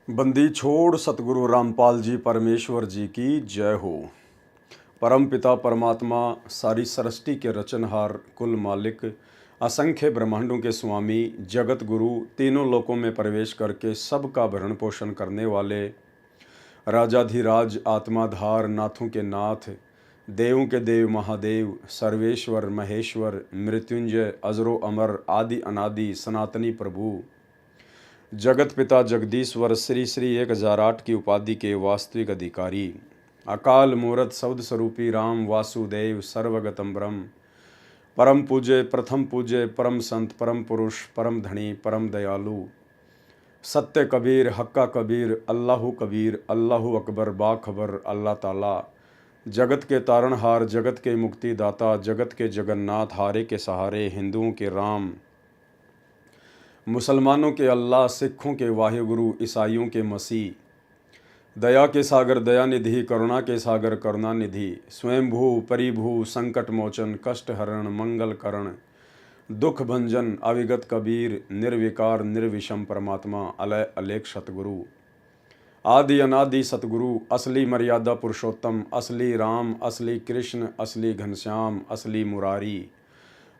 बंदी छोड़ सतगुरु रामपाल जी परमेश्वर जी की जय हो। परम पिता परमात्मा सारी सृष्टि के रचनहार कुल मालिक असंख्य ब्रह्मांडों के स्वामी जगत गुरु तीनों लोकों में प्रवेश करके सबका भरण पोषण करने वाले राजाधिराज आत्माधार नाथों के नाथ देवों के देव महादेव सर्वेश्वर महेश्वर मृत्युंजय अजरो अमर आदि अनादि सनातनी प्रभु जगत पिता जगदीश्वर श्री श्री 1008 की उपाधि के वास्तविक अधिकारी अकाल मूर्त शब्द स्वरूपी राम वासुदेव सर्वगतम ब्रह्म परम पूज्य प्रथम पूज्य परम संत परम पुरुष परम धनी परम दयालु सत्य कबीर हक्का कबीर अल्लाहु अकबर बाखबर अल्लाह ताला जगत के तारणहार जगत के मुक्तिदाता जगत के जगन्नाथ हारे के सहारे हिंदुओं के राम मुसलमानों के अल्लाह सिखों के वाहिगुरु ईसाइयों के मसीह दया के सागर दयानिधि करुणा के सागर करुणानिधि स्वयंभू परिभू संकट मोचन कष्ट हरण मंगल करण दुख भंजन अविगत कबीर निर्विकार निर्विषम परमात्मा अलय अलेख सतगुरु आदि अनादि सतगुरु असली मर्यादा पुरुषोत्तम असली राम असली कृष्ण असली घनश्याम असली मुरारी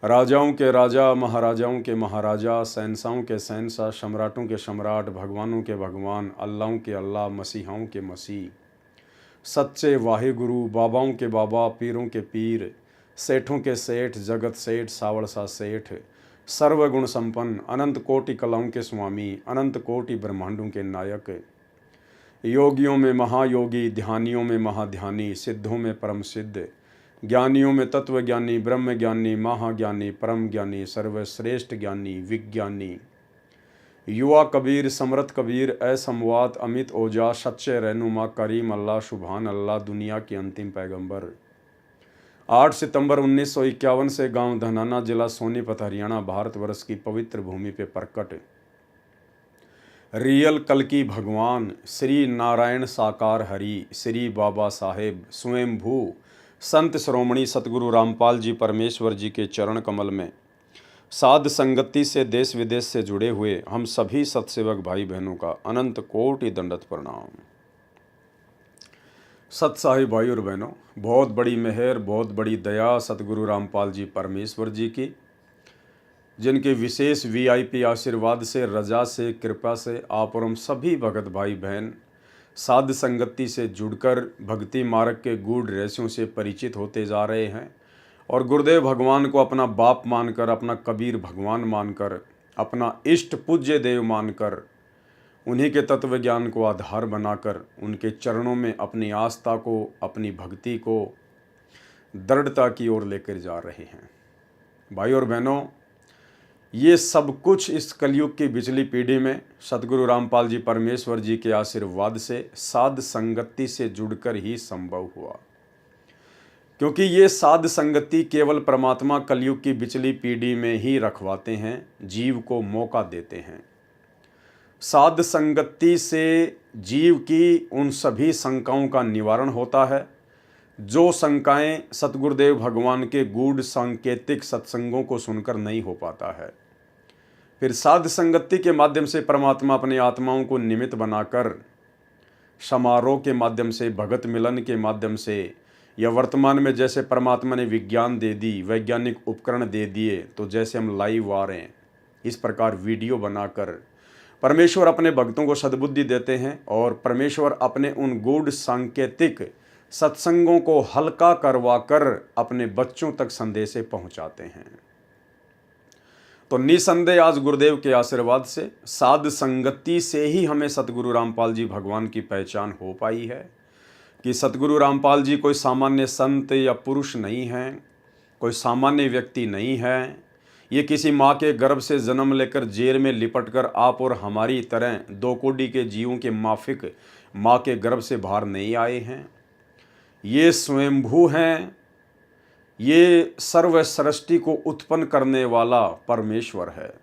राजाओं के राजा महाराजाओं के महाराजा शहंशाहों के शहंशाह सम्राटों के सम्राट भगवानों के भगवान अल्लाहों के अल्लाह मसीहाओं के मसीह सच्चे वाहिगुरु बाबाओं के बाबा पीरों के पीर सेठों के सेठ जगत सेठ सावड़सा सेठ सर्वगुण संपन्न अनंत कोटि कलाओं के स्वामी अनंत कोटि ब्रह्मांडों के नायक योगियों में महायोगी ध्यानियों में महाध्यानी सिद्धों में परम सिद्ध ज्ञानियों में तत्वज्ञानी ब्रह्म ज्ञानी महाज्ञानी परम ज्ञानी सर्वश्रेष्ठ ज्ञानी विज्ञानी युवा कबीर समरथ कबीर असमवात अमित ओजा सच्चे रहनुमा करीम अल्लाह सुभान अल्लाह दुनिया के अंतिम पैगंबर 8 सितंबर 1951 से गांव धनाना जिला सोनीपत हरियाणा भारतवर्ष की पवित्र भूमि पे प्रकट रियल कल्कि भगवान श्री नारायण साकार हरि श्री बाबा साहेब स्वयंभू संत श्रोमणी सतगुरु रामपाल जी परमेश्वर जी के चरण कमल में साध संगति से देश विदेश से जुड़े हुए हम सभी सत्सेवक भाई बहनों का अनंत कोटि दंडवत प्रणाम। सत्साही भाई और बहनों, बहुत बड़ी मेहर बहुत बड़ी दया सतगुरु रामपाल जी परमेश्वर जी की, जिनके विशेष वीआईपी आशीर्वाद से रजा से कृपा से आप और हम सभी भगत भाई बहन साध संगति से जुड़कर भक्ति मार्ग के गूढ़ रहस्यों से परिचित होते जा रहे हैं और गुरुदेव भगवान को अपना बाप मानकर अपना कबीर भगवान मानकर अपना इष्ट पूज्य देव मानकर उन्हीं के तत्व ज्ञान को आधार बनाकर उनके चरणों में अपनी आस्था को अपनी भक्ति को दृढ़ता की ओर लेकर जा रहे हैं। भाई और बहनों, ये सब कुछ इस कलयुग की बिचली पीढ़ी में सतगुरु रामपाल जी परमेश्वर जी के आशीर्वाद से साध संगति से जुड़कर ही संभव हुआ, क्योंकि ये साध संगति केवल परमात्मा कलयुग की बिचली पीढ़ी में ही रखवाते हैं, जीव को मौका देते हैं। साध संगति से जीव की उन सभी शंकाओं का निवारण होता है जो शंकाएं सतगुरुदेव भगवान के गूढ़ सांकेतिक सत्संगों को सुनकर नहीं हो पाता है। फिर साध संगति के माध्यम से परमात्मा अपनी आत्माओं को निमित्त बनाकर समारोह के माध्यम से भगत मिलन के माध्यम से या वर्तमान में जैसे परमात्मा ने विज्ञान दे दी वैज्ञानिक उपकरण दे दिए, तो जैसे हम लाइव आ रहे हैं इस प्रकार वीडियो बनाकर परमेश्वर अपने भक्तों को सद्बुद्धि देते हैं और परमेश्वर अपने उन गूढ़ सांकेतिक सत्संगों को हल्का करवाकर अपने बच्चों तक संदेशे पहुंचाते हैं। तो निसंदेह आज गुरुदेव के आशीर्वाद से साध संगति से ही हमें सतगुरु रामपाल जी भगवान की पहचान हो पाई है कि सतगुरु रामपाल जी कोई सामान्य संत या पुरुष नहीं हैं, कोई सामान्य व्यक्ति नहीं है। ये किसी माँ के गर्भ से जन्म लेकर जेल में लिपटकर आप और हमारी तरह दो कोटि के जीवों के माफिक माँ के गर्भ से बाहर नहीं आए हैं। ये स्वयंभू हैं, ये सर्व सृष्टि को उत्पन्न करने वाला परमेश्वर है।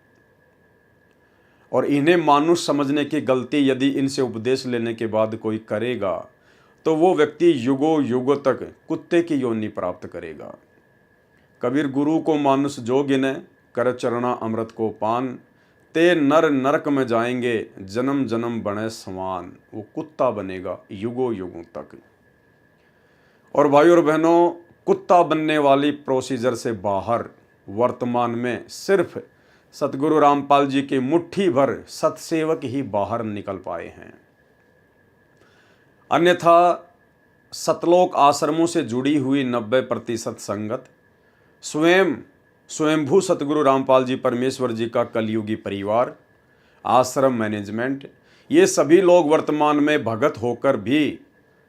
और इन्हें मानुष समझने की गलती यदि इनसे उपदेश लेने के बाद कोई करेगा तो वो व्यक्ति युगों युगों तक कुत्ते की योनि प्राप्त करेगा। कबीर गुरु को मानुष जो गिने कर चरणा अमृत को पान, ते नर नरक में जाएंगे, जन्म जन्म बने समान। वो कुत्ता बनेगा युगों युगों तक। और भाई और बहनों, कुत्ता बनने वाली प्रोसीजर से बाहर वर्तमान में सिर्फ सतगुरु रामपाल जी की मुट्ठी भर सतसेवक ही बाहर निकल पाए हैं। अन्यथा सतलोक आश्रमों से जुड़ी हुई 90% संगत, स्वयंभू सतगुरु रामपाल जी परमेश्वर जी का कलयुगी परिवार, आश्रम मैनेजमेंट, ये सभी लोग वर्तमान में भगत होकर भी,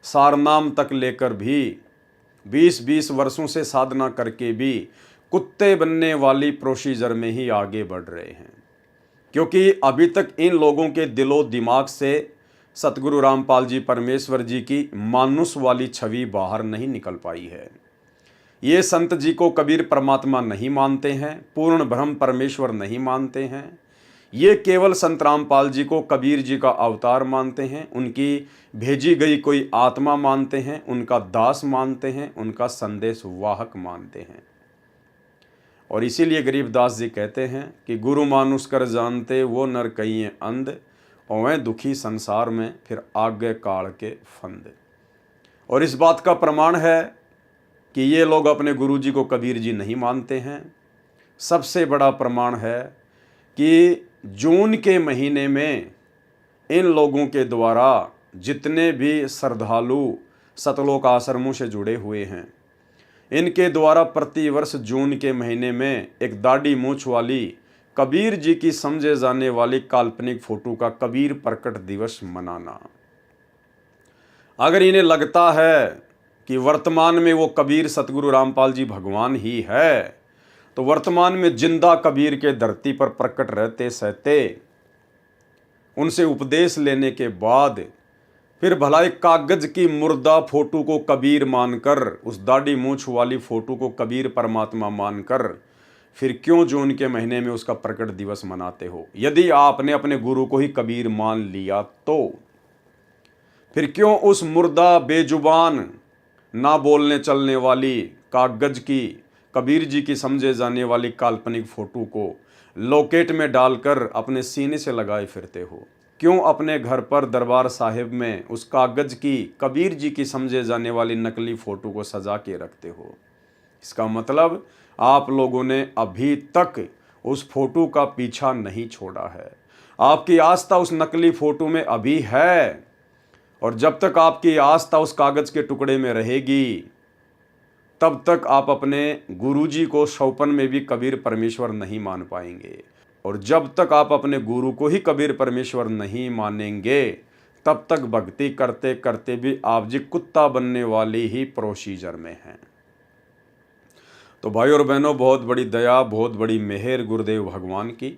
सारनाम तक लेकर भी, 20-20 वर्षों से साधना करके भी कुत्ते बनने वाली प्रोसीजर में ही आगे बढ़ रहे हैं। क्योंकि अभी तक इन लोगों के दिलो दिमाग से सतगुरु रामपाल जी परमेश्वर जी की मानुष वाली छवि बाहर नहीं निकल पाई है। ये संत जी को कबीर परमात्मा नहीं मानते हैं, पूर्ण ब्रह्म परमेश्वर नहीं मानते हैं। ये केवल संत रामपाल जी को कबीर जी का अवतार मानते हैं, उनकी भेजी गई कोई आत्मा मानते हैं, उनका दास मानते हैं, उनका संदेश वाहक मानते हैं। और इसीलिए गरीबदास जी कहते हैं कि गुरु मानुष कर जानते वो नर कहिए अंध, और दुखी संसार में फिर आगे काल के फंद। और इस बात का प्रमाण है कि ये लोग अपने गुरु जी को कबीर जी नहीं मानते हैं। सबसे बड़ा प्रमाण है कि जून के महीने में इन लोगों के द्वारा जितने भी श्रद्धालु सतलोक आश्रमों से जुड़े हुए हैं, इनके द्वारा प्रतिवर्ष जून के महीने में एक दाढ़ी मूंछ वाली कबीर जी की समझे जाने वाली काल्पनिक फोटो का कबीर प्रकट दिवस मनाना। अगर इन्हें लगता है कि वर्तमान में वो कबीर सतगुरु रामपाल जी भगवान ही है, तो वर्तमान में जिंदा कबीर के धरती पर प्रकट रहते सहते उनसे उपदेश लेने के बाद फिर भला एक कागज की मुर्दा फोटो को कबीर मानकर, उस दाढ़ी मूंछ वाली फोटो को कबीर परमात्मा मानकर, फिर क्यों जून के महीने में उसका प्रकट दिवस मनाते हो? यदि आपने अपने गुरु को ही कबीर मान लिया तो फिर क्यों उस मुर्दा बेजुबान ना बोलने चलने वाली कागज की कबीर जी की समझे जाने वाली काल्पनिक फोटो को लॉकेट में डालकर अपने सीने से लगाए फिरते हो? क्यों अपने घर पर दरबार साहिब में उस कागज की कबीर जी की समझे जाने वाली नकली फोटो को सजा के रखते हो? इसका मतलब आप लोगों ने अभी तक उस फोटो का पीछा नहीं छोड़ा है। आपकी आस्था उस नकली फोटो में अभी है, और जब तक आपकी आस्था उस कागज के टुकड़े में रहेगी, तब तक आप अपने गुरुजी को सौपन में भी कबीर परमेश्वर नहीं मान पाएंगे। और जब तक आप अपने गुरु को ही कबीर परमेश्वर नहीं मानेंगे, तब तक भक्ति करते करते भी आप जी कुत्ता बनने वाली ही प्रोसीजर में हैं। तो भाई और बहनों, बहुत बड़ी दया, बहुत बड़ी मेहर गुरुदेव भगवान की,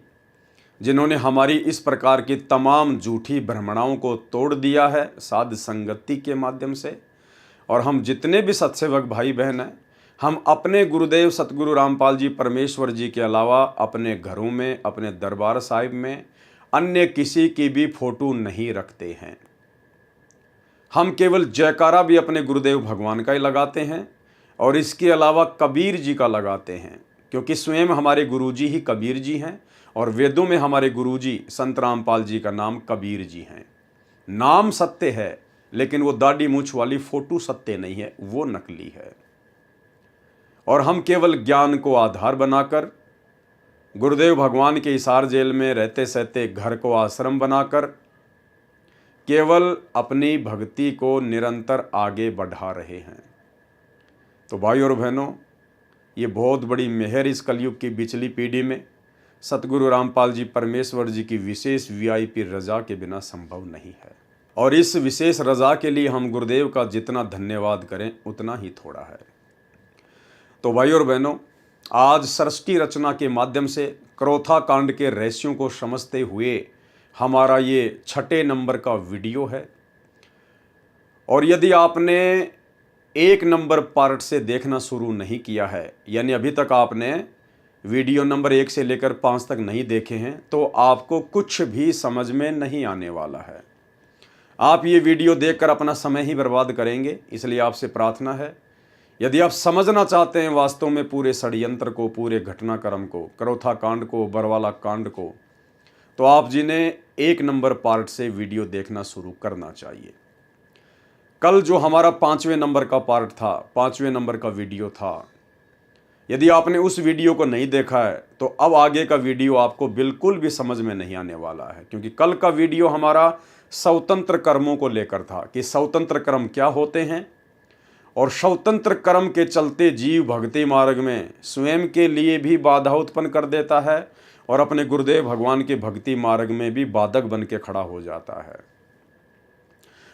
जिन्होंने हमारी इस प्रकार की तमाम झूठी भ्रमणाओं को तोड़ दिया है साध संगति के माध्यम से। और हम जितने भी सत्सेवक भाई बहन हैं, हम अपने गुरुदेव सतगुरु रामपाल जी परमेश्वर जी के अलावा अपने घरों में, अपने दरबार साहिब में अन्य किसी की भी फोटो नहीं रखते हैं। हम केवल जयकारा भी अपने गुरुदेव भगवान का ही लगाते हैं, और इसके अलावा कबीर जी का लगाते हैं, क्योंकि स्वयं हमारे गुरुजी ही कबीर जी हैं, और वेदों में हमारे गुरुजी संत रामपाल जी का नाम कबीर जी हैं। नाम सत्य है, लेकिन वो दाढ़ी मूंछ वाली फोटो सत्य नहीं है, वो नकली है। और हम केवल ज्ञान को आधार बनाकर, गुरुदेव भगवान के हिसार जेल में रहते सहते घर को आश्रम बनाकर केवल अपनी भक्ति को निरंतर आगे बढ़ा रहे हैं। तो भाई और बहनों, ये बहुत बड़ी मेहर इस कलयुग की बिचली पीढ़ी में सतगुरु रामपाल जी परमेश्वर जी की विशेष वीआईपी रजा के बिना संभव नहीं है। और इस विशेष रजा के लिए हम गुरुदेव का जितना धन्यवाद करें उतना ही थोड़ा है। तो भाई और बहनों, आज सृष्टि रचना के माध्यम से क्रोथा कांड के रहस्यों को समझते हुए हमारा ये 6 नंबर का वीडियो है। और यदि आपने 1 नंबर पार्ट से देखना शुरू नहीं किया है, यानी अभी तक आपने वीडियो नंबर 1 से लेकर 5 तक नहीं देखे हैं, तो आपको कुछ भी समझ में नहीं आने वाला है। आप ये वीडियो देखकर अपना समय ही बर्बाद करेंगे। इसलिए आपसे प्रार्थना है, यदि आप समझना चाहते हैं वास्तव में पूरे षड्यंत्र को, पूरे घटनाक्रम को, क्रोथा कांड को, बरवाला कांड को, तो आप जी ने 1 नंबर पार्ट से वीडियो देखना शुरू करना चाहिए। कल जो हमारा 5वें नंबर का पार्ट था, 5वें नंबर का वीडियो था, यदि आपने उस वीडियो को नहीं देखा है तो अब आगे का वीडियो आपको बिल्कुल भी समझ में नहीं आने वाला है, क्योंकि कल का वीडियो हमारा स्वतंत्र कर्मों को लेकर था कि स्वतंत्र कर्म क्या होते हैं और स्वतंत्र कर्म के चलते जीव भक्ति मार्ग में स्वयं के लिए भी बाधा उत्पन्न कर देता है और अपने गुरुदेव भगवान के भक्ति मार्ग में भी बाधक बन के खड़ा हो जाता है।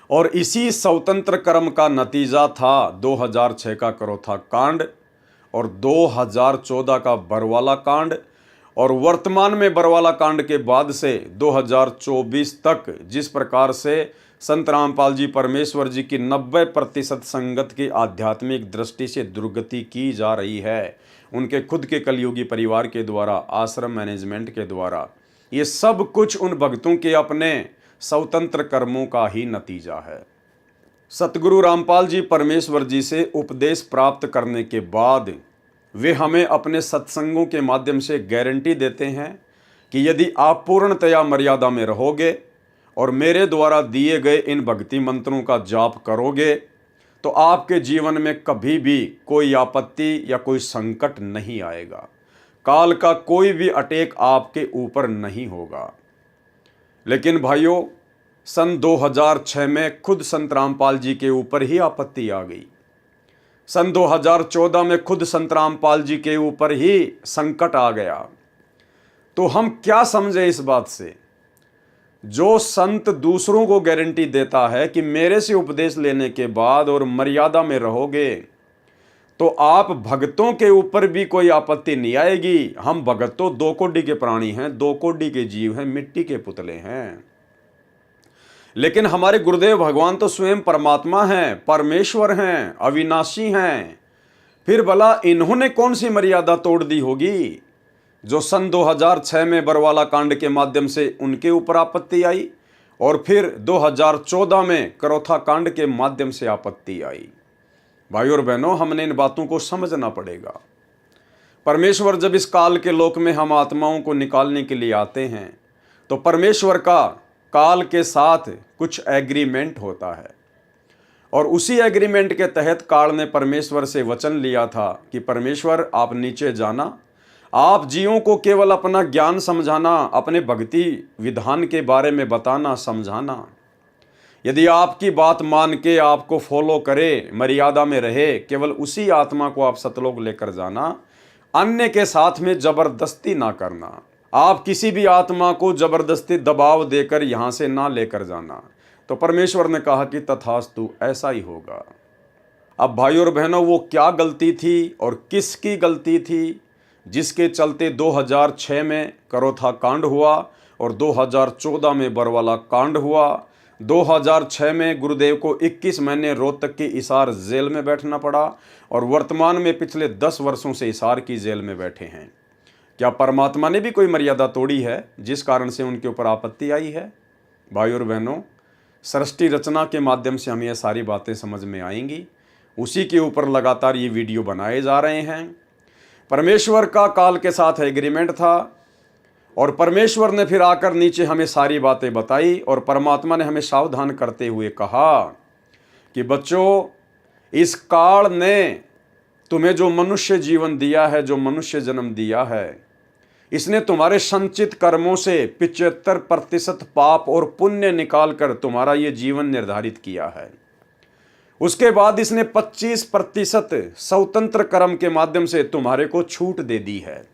और इसी स्वतंत्र कर्म का नतीजा था 2006 का करोथा कांड और 2014 का बरवाला कांड, और वर्तमान में बरवाला कांड के बाद से 2024 तक जिस प्रकार से संत रामपाल जी परमेश्वर जी की 90% संगत की आध्यात्मिक दृष्टि से दुर्गति की जा रही है, उनके खुद के कलयुगी परिवार के द्वारा, आश्रम मैनेजमेंट के द्वारा, ये सब कुछ उन भक्तों के अपने स्वतंत्र कर्मों का ही नतीजा है। सतगुरु रामपाल जी परमेश्वर जी से उपदेश प्राप्त करने के बाद वे हमें अपने सत्संगों के माध्यम से गारंटी देते हैं कि यदि आप पूर्णतया मर्यादा में रहोगे और मेरे द्वारा दिए गए इन भक्ति मंत्रों का जाप करोगे तो आपके जीवन में कभी भी कोई आपत्ति या कोई संकट नहीं आएगा, काल का कोई भी अटैक आपके ऊपर नहीं होगा। लेकिन भाइयों, सन 2006 में खुद संत रामपाल जी के ऊपर ही आपत्ति आ गई। सन 2014 में खुद संत रामपाल जी के ऊपर ही संकट आ गया। तो हम क्या समझे इस बात से? जो संत दूसरों को गारंटी देता है कि मेरे से उपदेश लेने के बाद और मर्यादा में रहोगे तो आप भक्तों के ऊपर भी कोई आपत्ति नहीं आएगी। हम भगत तो 2 कोटि के प्राणी हैं, 2 कोटि के जीव हैं, मिट्टी के पुतले हैं। लेकिन हमारे गुरुदेव भगवान तो स्वयं परमात्मा हैं, परमेश्वर हैं, अविनाशी हैं। फिर भला इन्होंने कौन सी मर्यादा तोड़ दी होगी जो सन 2006 में बरवाला कांड के माध्यम से उनके ऊपर आपत्ति आई और फिर 2014 में करोथा कांड के माध्यम से आपत्ति आई। भाई और बहनों, हमने इन बातों को समझना पड़ेगा। परमेश्वर जब इस काल के लोक में हम आत्माओं को निकालने के लिए आते हैं तो परमेश्वर का काल के साथ कुछ एग्रीमेंट होता है, और उसी एग्रीमेंट के तहत काल ने परमेश्वर से वचन लिया था कि परमेश्वर आप नीचे जाना, आप जीवों को केवल अपना ज्ञान समझाना, अपने भक्ति विधान के बारे में बताना, समझाना। यदि आपकी बात मान के आपको फॉलो करे, मर्यादा में रहे, केवल उसी आत्मा को आप सतलोक लेकर जाना, अन्य के साथ में जबरदस्ती ना करना। आप किसी भी आत्मा को जबरदस्ती दबाव देकर यहां से ना लेकर जाना। तो परमेश्वर ने कहा कि तथास्तु, ऐसा ही होगा। अब भाई और बहनों, वो क्या गलती थी और किसकी गलती थी जिसके चलते 2006 में करोथा कांड हुआ और 2014 में बरवाला कांड हुआ। 2006 में गुरुदेव को 21 महीने रोहतक की हिसार जेल में बैठना पड़ा और वर्तमान में पिछले 10 वर्षों से हिसार की जेल में बैठे हैं। क्या परमात्मा ने भी कोई मर्यादा तोड़ी है जिस कारण से उनके ऊपर आपत्ति आई है? भाई और बहनों, सृष्टि रचना के माध्यम से हमें ये सारी बातें समझ में आएंगी। उसी के ऊपर लगातार ये वीडियो बनाए जा रहे हैं। परमेश्वर का काल के साथ एग्रीमेंट था और परमेश्वर ने फिर आकर नीचे हमें सारी बातें बताई और परमात्मा ने हमें सावधान करते हुए कहा कि बच्चों, इस काल ने तुम्हें जो मनुष्य जीवन दिया है, जो मनुष्य जन्म दिया है, इसने तुम्हारे संचित कर्मों से 75% पाप और पुण्य निकालकर तुम्हारा ये जीवन निर्धारित किया है। उसके बाद इसने 25% स्वतंत्र कर्म के माध्यम से तुम्हारे को छूट दे दी है।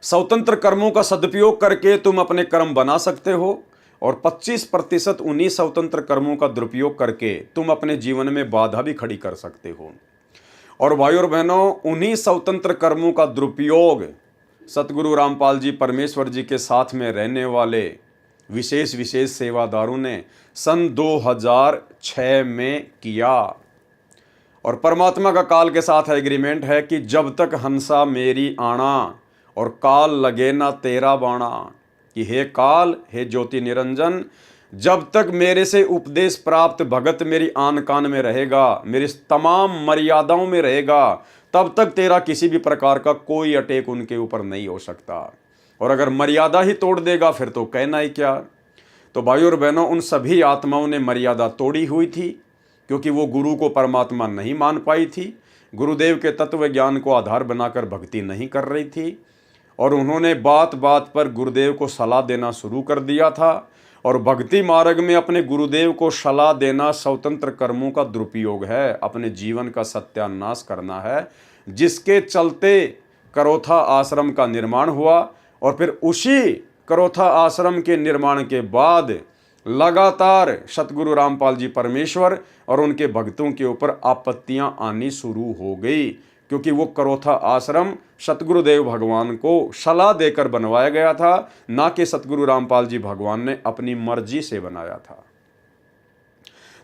स्वतंत्र कर्मों का सदुपयोग करके तुम अपने कर्म बना सकते हो और 25% उन्हीं स्वतंत्र कर्मों का दुरुपयोग करके तुम अपने जीवन में बाधा भी खड़ी कर सकते हो। और भाई और बहनों, उन्हीं स्वतंत्र कर्मों का दुरुपयोग सतगुरु रामपाल जी परमेश्वर जी के साथ में रहने वाले विशेष सेवादारों ने सन 2006 में किया। और परमात्मा का काल के साथ एग्रीमेंट है कि जब तक हंसा मेरी आना और काल लगे ना तेरा बाणा, कि हे काल, हे ज्योति निरंजन, जब तक मेरे से उपदेश प्राप्त भगत मेरी आन कान में रहेगा, मेरी तमाम मर्यादाओं में रहेगा, तब तक तेरा किसी भी प्रकार का कोई अटैक उनके ऊपर नहीं हो सकता। और अगर मर्यादा ही तोड़ देगा फिर तो कहना ही क्या। तो भाइयों और बहनों, उन सभी आत्माओं ने मर्यादा तोड़ी हुई थी, क्योंकि वो गुरु को परमात्मा नहीं मान पाई थी, गुरुदेव के तत्व ज्ञान को आधार बनाकर भक्ति नहीं कर रही थी, और उन्होंने बात बात पर गुरुदेव को सलाह देना शुरू कर दिया था। और भक्ति मार्ग में अपने गुरुदेव को सलाह देना स्वतंत्र कर्मों का दुरुपयोग है, अपने जीवन का सत्यानाश करना है, जिसके चलते करोथा आश्रम का निर्माण हुआ। और फिर उसी करोथा आश्रम के निर्माण के बाद लगातार सतगुरु रामपाल जी परमेश्वर और उनके भक्तों के ऊपर आपत्तियां आनी शुरू हो गई, क्योंकि वो करोथा आश्रम सतगुरुदेव भगवान को सलाह देकर बनवाया गया था, ना कि सतगुरु रामपाल जी भगवान ने अपनी मर्जी से बनाया था।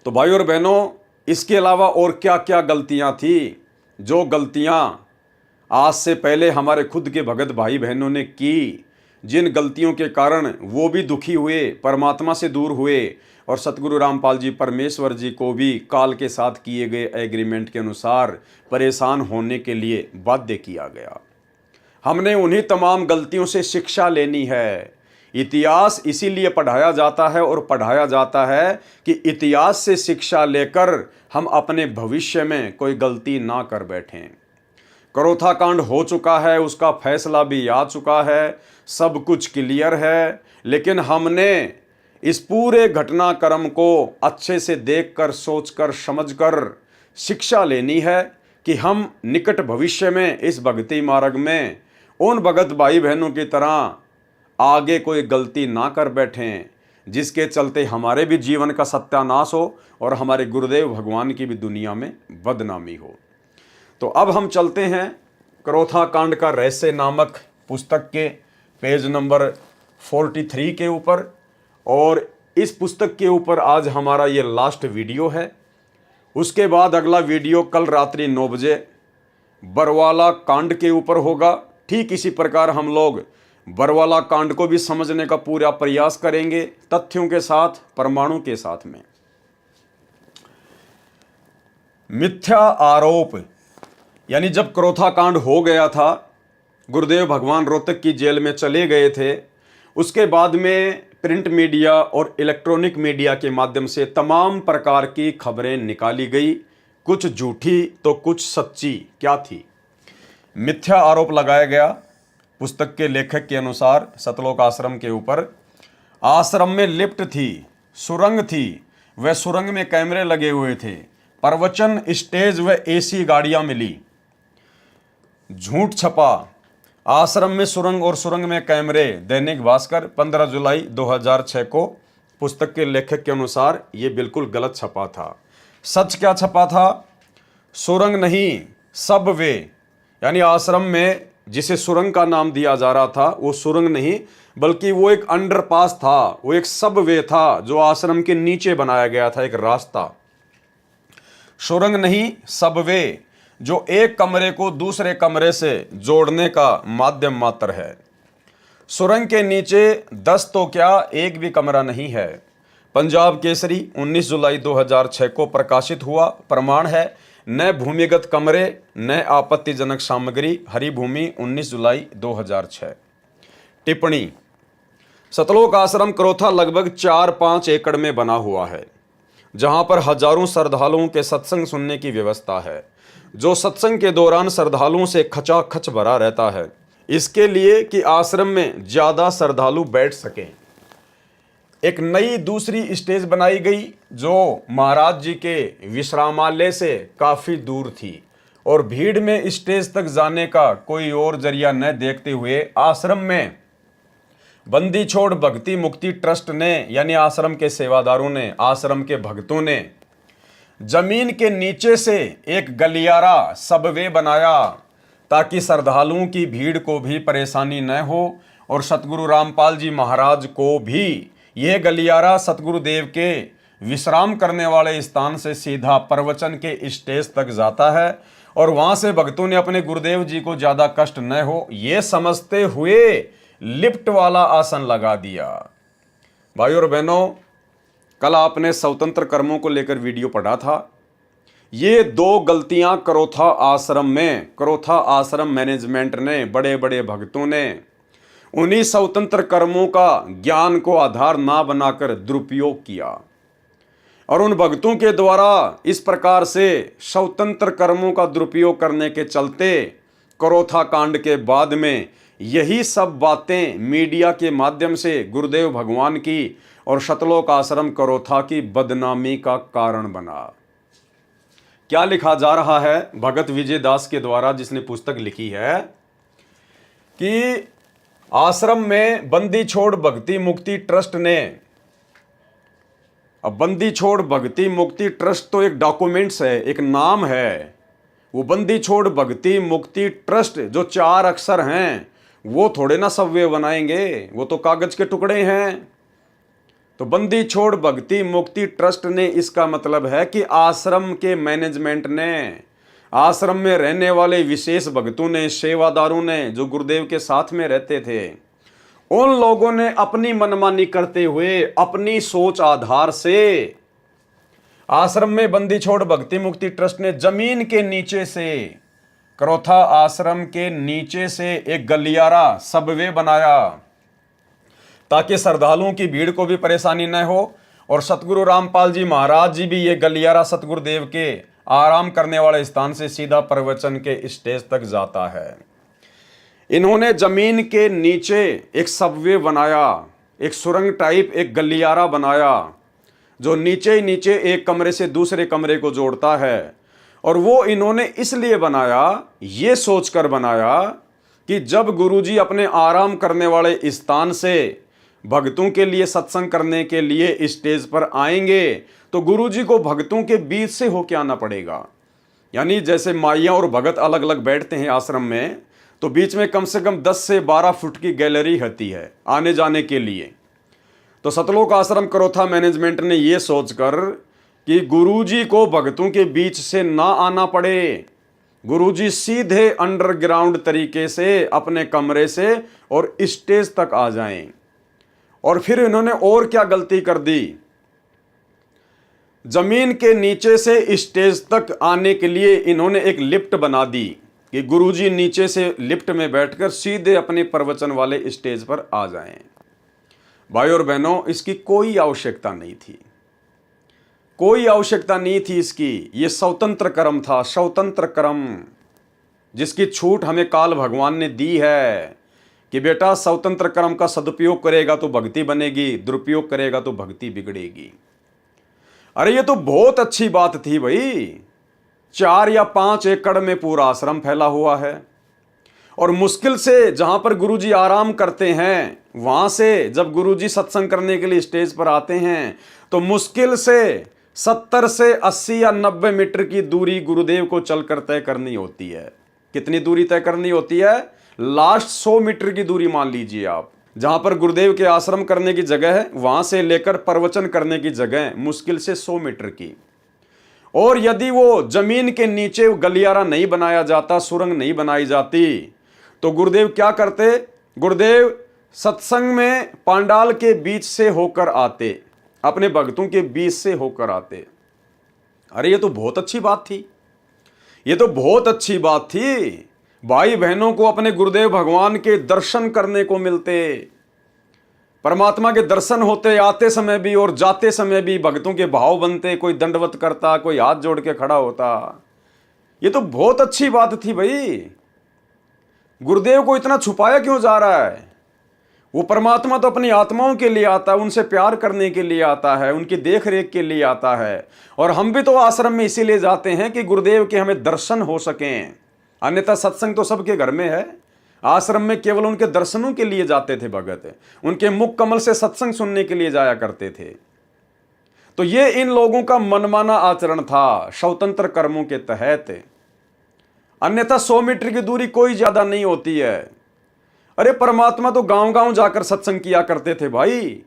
तो भाइयों और बहनों, इसके अलावा और क्या क्या गलतियां थी, जो गलतियां आज से पहले हमारे खुद के भगत भाई बहनों ने की, जिन गलतियों के कारण वो भी दुखी हुए, परमात्मा से दूर हुए, और सतगुरु रामपाल जी परमेश्वर जी को भी काल के साथ किए गए एग्रीमेंट के अनुसार परेशान होने के लिए बाध्य किया गया। हमने उन्हीं तमाम गलतियों से शिक्षा लेनी है। इतिहास इसीलिए पढ़ाया जाता है, और पढ़ाया जाता है कि इतिहास से शिक्षा लेकर हम अपने भविष्य में कोई गलती ना कर बैठें। करोथा कांड हो चुका है, उसका फैसला भी आ चुका है, सब कुछ क्लियर है, लेकिन हमने इस पूरे घटनाक्रम को अच्छे से देखकर, सोचकर, समझकर शिक्षा लेनी है कि हम निकट भविष्य में इस भक्ति मार्ग में उन भगत भाई बहनों की तरह आगे कोई गलती ना कर बैठें, जिसके चलते हमारे भी जीवन का सत्यानाश हो और हमारे गुरुदेव भगवान की भी दुनिया में बदनामी हो। तो अब हम चलते हैं करोथा कांड का रहस्य नामक पुस्तक के पेज नंबर 43 के ऊपर, और इस पुस्तक के ऊपर आज हमारा ये लास्ट वीडियो है। उसके बाद अगला वीडियो कल रात्रि 9 बजे बरवाला कांड के ऊपर होगा। ठीक इसी प्रकार हम लोग बरवाला कांड को भी समझने का पूरा प्रयास करेंगे, तथ्यों के साथ, परमाणु के साथ में। मिथ्या आरोप, यानी जब करोथा कांड हो गया था, गुरुदेव भगवान रोहतक की जेल में चले गए थे, उसके बाद में प्रिंट मीडिया और इलेक्ट्रॉनिक मीडिया के माध्यम से तमाम प्रकार की खबरें निकाली गई, कुछ झूठी तो कुछ सच्ची। क्या थी? मिथ्या आरोप लगाया गया पुस्तक के लेखक के अनुसार सतलोक आश्रम के ऊपर। आश्रम में लिफ्ट थी, सुरंग थी, वह सुरंग में कैमरे लगे हुए थे, प्रवचन स्टेज व एसी गाड़ियां मिली। झूठ छपा, आश्रम में सुरंग और सुरंग में कैमरे। दैनिक भास्कर 15 जुलाई 2006 को पुस्तक के लेखक के अनुसार ये बिल्कुल गलत छपा था। सच क्या छपा था? सुरंग नहीं, सबवे, यानी आश्रम में जिसे सुरंग का नाम दिया जा रहा था वो सुरंग नहीं, बल्कि वो एक अंडरपास था, वो एक सबवे था जो आश्रम के नीचे बनाया गया था, एक रास्ता। सुरंग नहीं, सबवे, जो एक कमरे को दूसरे कमरे से जोड़ने का माध्यम मात्र है। सुरंग के नीचे 10 तो क्या, एक भी कमरा नहीं है। पंजाब केसरी 19 जुलाई 2006 को प्रकाशित हुआ। प्रमाण है, न भूमिगत कमरे न आपत्तिजनक सामग्री, हरिभूमि 19 जुलाई 2006। टिप्पणी, सतलोक आश्रम करोथा लगभग 4-5 एकड़ में बना हुआ है, जहां पर हजारों श्रद्धालुओं के सत्संग सुनने की व्यवस्था है, जो सत्संग के दौरान श्रद्धालुओं से खचाखच भरा रहता है, इसके लिए कि आश्रम में ज्यादा श्रद्धालु बैठ सकें। एक नई दूसरी स्टेज बनाई गई जो महाराज जी के विश्रामालय से काफी दूर थी, और भीड़ में स्टेज तक जाने का कोई और जरिया न देखते हुए आश्रम में बंदी छोड़ भक्ति मुक्ति ट्रस्ट ने, यानी आश्रम के सेवादारों ने, आश्रम के भक्तों ने जमीन के नीचे से एक गलियारा सबवे बनाया, ताकि श्रद्धालुओं की भीड़ को भी परेशानी न हो, और सतगुरु रामपाल जी महाराज को भी यह गलियारा सतगुरुदेव के विश्राम करने वाले स्थान से सीधा प्रवचन के स्टेज तक जाता है, और वहां से भक्तों ने अपने गुरुदेव जी को ज्यादा कष्ट न हो ये समझते हुए लिफ्ट वाला आसन लगा दिया। भाइयों और बहनों, कल आपने स्वतंत्र कर्मों को लेकर वीडियो पढ़ा था। ये 2 गलतियां करोथा आश्रम मैनेजमेंट ने, बड़े बड़े भक्तों ने, उन्हीं स्वतंत्र कर्मों का ज्ञान को आधार ना बनाकर दुरुपयोग किया और उन भक्तों के द्वारा इस प्रकार से स्वतंत्र कर्मों का दुरुपयोग करने के चलते करोथा कांड के बाद में यही सब बातें मीडिया के माध्यम से गुरुदेव भगवान की और शतलोक आश्रम करोथा की बदनामी का कारण बना। क्या लिखा जा रहा है भगत विजय दास के द्वारा, जिसने पुस्तक लिखी है कि आश्रम में बंदी छोड़ भक्ति मुक्ति ट्रस्ट ने, अब बंदी छोड़ भक्ति मुक्ति ट्रस्ट तो एक डॉक्यूमेंट्स है, एक नाम है। वो बंदी छोड़ भक्ति मुक्ति ट्रस्ट जो 4 अक्षर हैं वो थोड़े ना सव्य बनाएंगे, वो तो कागज के टुकड़े हैं। तो बंदी छोड़ भक्ति मुक्ति ट्रस्ट ने, इसका मतलब है कि आश्रम के मैनेजमेंट ने, आश्रम में रहने वाले विशेष भक्तों ने, सेवादारों ने, जो गुरुदेव के साथ में रहते थे, उन लोगों ने अपनी मनमानी करते हुए अपनी सोच आधार से आश्रम में बंदी छोड़ भक्ति मुक्ति ट्रस्ट ने जमीन के नीचे से, करोथा आश्रम के नीचे से एक गलियारा सबवे बनाया ताकि श्रद्धालुओं की भीड़ को भी परेशानी न हो। और सतगुरु रामपाल जी महाराज जी भी ये गलियारा सतगुरुदेव के आराम करने वाले स्थान से सीधा प्रवचन के स्टेज तक जाता है। इन्होंने जमीन के नीचे एक सबवे बनाया, एक सुरंग टाइप एक गलियारा बनाया जो नीचे ही नीचे एक कमरे से दूसरे कमरे को जोड़ता है। और वो इन्होंने इसलिए बनाया, ये सोचकर बनाया कि जब गुरुजी अपने आराम करने वाले स्थान से भक्तों के लिए सत्संग करने के लिए स्टेज पर आएंगे तो गुरुजी को भक्तों के बीच से होके आना पड़ेगा। यानी जैसे माइया और भगत अलग अलग बैठते हैं आश्रम में, तो बीच में कम से कम 10 से 12 फुट की गैलरी होती है आने जाने के लिए। तो सतलोक आश्रम करोथा मैनेजमेंट ने यह सोचकर कि गुरुजी को भक्तों के बीच से ना आना पड़े, गुरुजी सीधे अंडरग्राउंड तरीके से अपने कमरे से और स्टेज तक आ जाएं। और फिर इन्होंने और क्या गलती कर दी, जमीन के नीचे से स्टेज तक आने के लिए इन्होंने एक लिफ्ट बना दी कि गुरुजी नीचे से लिफ्ट में बैठकर सीधे अपने प्रवचन वाले स्टेज पर आ जाएं। भाई और बहनों, इसकी कोई आवश्यकता नहीं थी, कोई आवश्यकता नहीं थी इसकी। ये स्वतंत्र कर्म था, स्वतंत्र कर्म, जिसकी छूट हमें काल भगवान ने दी है कि बेटा स्वतंत्र कर्म का सदुपयोग करेगा तो भक्ति बनेगी, दुरुपयोग करेगा तो भक्ति बिगड़ेगी। अरे ये तो बहुत अच्छी बात थी भाई, 4 या 5 एकड़ में पूरा आश्रम फैला हुआ है और मुश्किल से जहां पर गुरुजी आराम करते हैं वहां से जब गुरुजी सत्संग करने के लिए स्टेज पर आते हैं तो मुश्किल से 70 से 80 या 90 मीटर की दूरी गुरुदेव को चलकर तय करनी होती है। कितनी दूरी तय करनी होती है? लास्ट 100 मीटर की दूरी मान लीजिए आप। जहां पर गुरुदेव के आश्रम करने की जगह है वहां से लेकर प्रवचन करने की जगह मुश्किल से 100 मीटर की। और यदि वो जमीन के नीचे गलियारा नहीं बनाया जाता, सुरंग नहीं बनाई जाती, तो गुरुदेव क्या करते? गुरुदेव सत्संग में पांडाल के बीच से होकर आते, अपने भक्तों के बीच से होकर आते। अरे ये तो बहुत अच्छी बात थी, ये तो बहुत अच्छी बात थी। भाई बहनों को अपने गुरुदेव भगवान के दर्शन करने को मिलते, परमात्मा के दर्शन होते आते समय भी और जाते समय भी, भक्तों के भाव बनते, कोई दंडवत करता, कोई हाथ जोड़ के खड़ा होता। ये तो बहुत अच्छी बात थी भाई। गुरुदेव को इतना छुपाया क्यों जा रहा है? वो परमात्मा तो अपनी आत्माओं के लिए आता है, उनसे प्यार करने के लिए आता है, उनकी देख रेख के लिए आता है। और हम भी तो आश्रम में इसीलिए जाते हैं कि गुरुदेव के हमें दर्शन हो सकें, अन्यथा सत्संग तो सबके घर में है। आश्रम में केवल उनके दर्शनों के लिए जाते थे भगत, उनके मुख कमल से सत्संग सुनने के लिए जाया करते थे। तो ये इन लोगों का मनमाना आचरण था स्वतंत्र कर्मों के तहत, अन्यथा 100 मीटर की दूरी कोई ज्यादा नहीं होती है। अरे परमात्मा तो गांव गांव जाकर सत्संग किया करते थे भाई।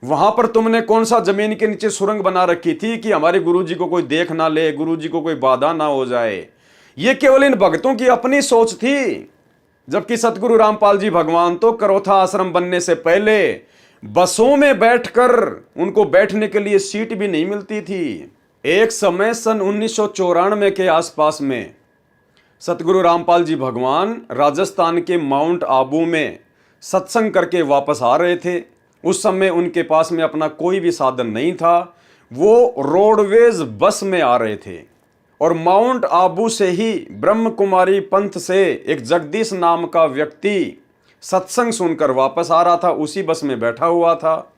वहां पर तुमने कौन सा जमीन के नीचे सुरंग बना रखी थी कि हमारे गुरुजी को कोई देख ना ले, गुरुजी को कोई बाधा ना हो जाए? ये केवल इन भक्तों की अपनी सोच थी। जबकि सतगुरु रामपाल जी भगवान तो करोथा आश्रम बनने से पहले बसों में बैठकर उनको बैठने के लिए सीट भी नहीं मिलती थी। एक समय सन 1994 के आसपास में सतगुरु रामपाल जी भगवान राजस्थान के माउंट आबू में सत्संग करके वापस आ रहे थे। उस समय उनके पास में अपना कोई भी साधन नहीं था। वो रोडवेज बस में आ रहे थे और माउंट आबू से ही ब्रह्म कुमारी पंथ से एक जगदीश नाम का व्यक्ति सत्संग सुनकर वापस आ रहा था। उसी बस में बैठा हुआ था।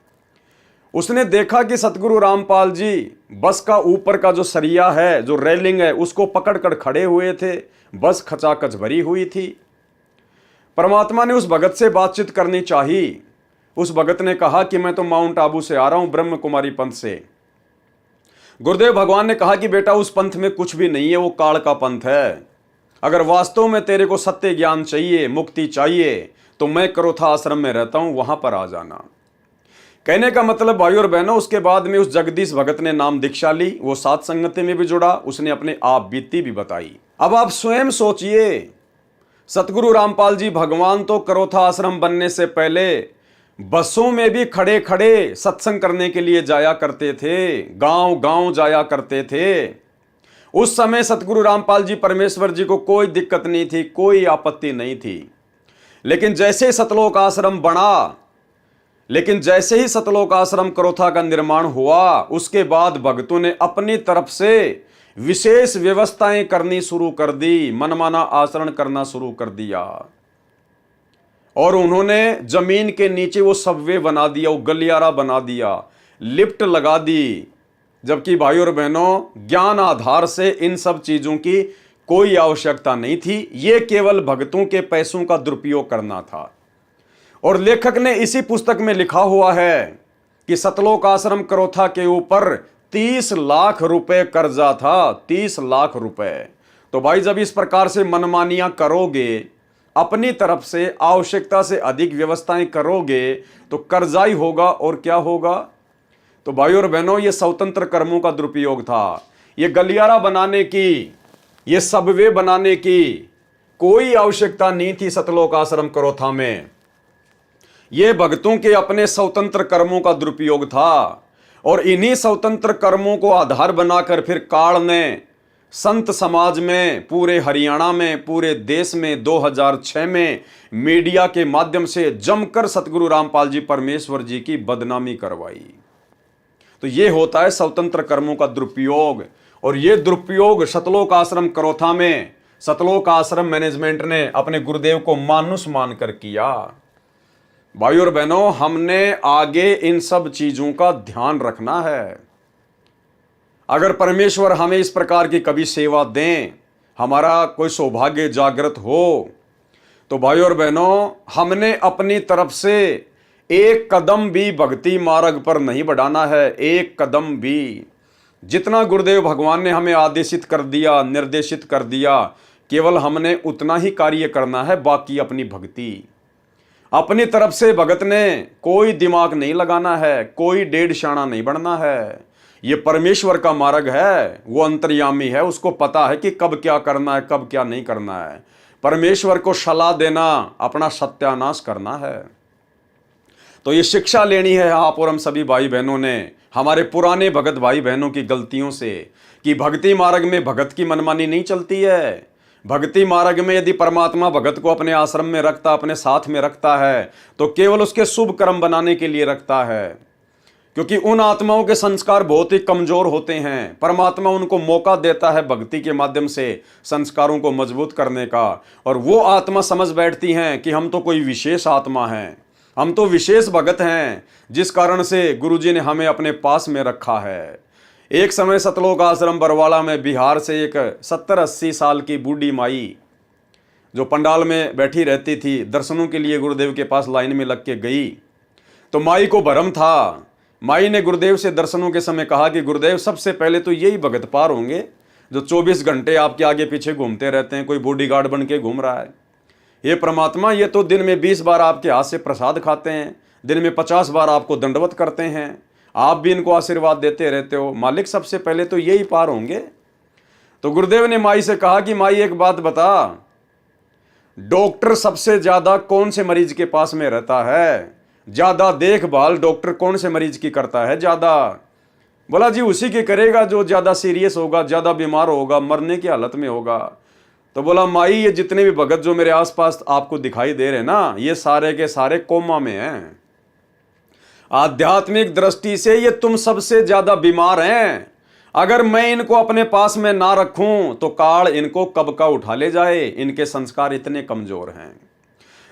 उसने देखा कि सतगुरु रामपाल जी बस का ऊपर का जो सरिया है, जो रेलिंग है, उसको पकड़कर खड़े हुए थे। बस खचाखच भरी हुई थी। परमात्मा ने उस भगत से बातचीत करनी चाहिए। उस भगत ने कहा कि मैं तो माउंट आबू से आ रहा हूं, ब्रह्म कुमारी पंथ से। गुरुदेव भगवान ने कहा कि बेटा उस पंथ में कुछ भी नहीं है, वो काल का पंथ है। अगर वास्तव में तेरे को सत्य ज्ञान चाहिए, मुक्ति चाहिए, तो मैं करोथा आश्रम में रहता हूं, वहां पर आ जाना। कहने का मतलब भाई और बहनों, उसके बाद में उस जगदीश भगत ने नाम दीक्षा ली। वो साथ संगति में भी जुड़ा। उसने अपने आप बीती भी बताई। अब आप स्वयं सोचिए, सतगुरु रामपाल जी भगवान तो करोथा आश्रम बनने से पहले बसों में भी खड़े खड़े सत्संग करने के लिए जाया करते थे, गांव गांव जाया करते थे। उस समय सतगुरु रामपाल जी परमेश्वर जी को कोई दिक्कत नहीं थी, कोई आपत्ति नहीं थी। लेकिन जैसे ही सतलोक आश्रम करोथा का निर्माण हुआ, उसके बाद भक्तों ने अपनी तरफ से विशेष व्यवस्थाएं करनी शुरू कर दी, मनमाना आचरण करना शुरू कर दिया। और उन्होंने जमीन के नीचे वो सबवे बना दिया, वो गलियारा बना दिया, लिफ्ट लगा दी। जबकि भाई और बहनों, ज्ञान आधार से इन सब चीजों की कोई आवश्यकता नहीं थी। ये केवल भक्तों के पैसों का दुरुपयोग करना था। और लेखक ने इसी पुस्तक में लिखा हुआ है कि सतलोक आश्रम करोथा के ऊपर 30 लाख रुपए कर्जा था। 30 लाख रुपए। तो भाई, जब इस प्रकार से मनमानियां करोगे, अपनी तरफ से आवश्यकता से अधिक व्यवस्थाएं करोगे, तो कर्जा ही होगा और क्या होगा। तो भाई और बहनों, ये स्वतंत्र कर्मों का दुरुपयोग था। ये गलियारा बनाने की, ये सबवे बनाने की कोई आवश्यकता नहीं थी सतलोक आश्रम करोथा में। ये भक्तों के अपने स्वतंत्र कर्मों का दुरुपयोग था। और इन्हीं स्वतंत्र कर्मों को आधार बनाकर फिर काल ने संत समाज में, पूरे हरियाणा में, पूरे देश में 2006 में मीडिया के माध्यम से जमकर सतगुरु रामपाल जी परमेश्वर जी की बदनामी करवाई। तो ये होता है स्वतंत्र कर्मों का दुरुपयोग। और ये दुरुपयोग सतलोक आश्रम करोथा में सतलोक आश्रम मैनेजमेंट ने अपने गुरुदेव को मानुष मानकर किया। भाई और बहनों, हमने आगे इन सब चीजों का ध्यान रखना है। अगर परमेश्वर हमें इस प्रकार की कभी सेवा दें, हमारा कोई सौभाग्य जागृत हो, तो भाई और बहनों, हमने अपनी तरफ से एक कदम भी भक्ति मार्ग पर नहीं बढ़ाना है। एक कदम भी। जितना गुरुदेव भगवान ने हमें आदेशित कर दिया, निर्देशित कर दिया, केवल हमने उतना ही कार्य करना है। बाकी अपनी भक्ति, अपनी तरफ से भगत ने कोई दिमाग नहीं लगाना है, कोई डेढ़ शाना नहीं बढ़ना है। ये परमेश्वर का मार्ग है। वो अंतर्यामी है, उसको पता है कि कब क्या करना है, कब क्या नहीं करना है। परमेश्वर को सलाह देना, अपना सत्यानाश करना है। तो ये शिक्षा लेनी है आप और हम सभी भाई बहनों ने, हमारे पुराने भगत भाई बहनों की गलतियों से, कि भक्ति मार्ग में भगत की मनमानी नहीं चलती है। भक्ति मार्ग में यदि परमात्मा भगत को अपने आश्रम में रखता, अपने साथ में रखता है, तो केवल उसके शुभ कर्म बनाने के लिए रखता है। क्योंकि उन आत्माओं के संस्कार बहुत ही कमजोर होते हैं। परमात्मा उनको मौका देता है भक्ति के माध्यम से संस्कारों को मजबूत करने का। और वो आत्मा समझ बैठती हैं कि हम तो कोई विशेष आत्मा हैं, हम तो विशेष भगत हैं, जिस कारण से गुरुजी ने हमें अपने पास में रखा है। एक समय सतलोक आश्रम बरवाला में बिहार से एक 70-80 साल की बूढ़ी माई, जो पंडाल में बैठी रहती थी, दर्शनों के लिए गुरुदेव के पास लाइन में लग के गई। तो माई को भरम था। माई ने गुरुदेव से दर्शनों के समय कहा कि गुरुदेव, सबसे पहले तो यही भगत पार होंगे जो 24 घंटे आपके आगे पीछे घूमते रहते हैं, कोई बॉडीगार्ड बन के घूम रहा है। ये परमात्मा, ये तो दिन में 20 बार आपके हाथ से प्रसाद खाते हैं, दिन में 50 बार आपको दंडवत करते हैं, आप भी इनको आशीर्वाद देते रहते हो। मालिक, सबसे पहले तो यही पार होंगे। तो गुरुदेव ने माई से कहा कि माई, एक बात बता, डॉक्टर सबसे ज्यादा कौन से मरीज के पास में रहता है? ज्यादा देखभाल डॉक्टर कौन से मरीज की करता है? ज्यादा। बोला जी, उसी की करेगा जो ज्यादा सीरियस होगा, ज्यादा बीमार होगा, मरने की हालत में होगा। तो बोला माई ये जितने भी भगत जो मेरे आसपास आपको दिखाई दे रहे ना, ये सारे के सारे कोमा में हैं। आध्यात्मिक दृष्टि से ये तुम सबसे ज्यादा बीमार हैं। अगर मैं इनको अपने पास में ना रखूं तो काल इनको कब का उठा ले जाए, इनके संस्कार इतने कमजोर हैं।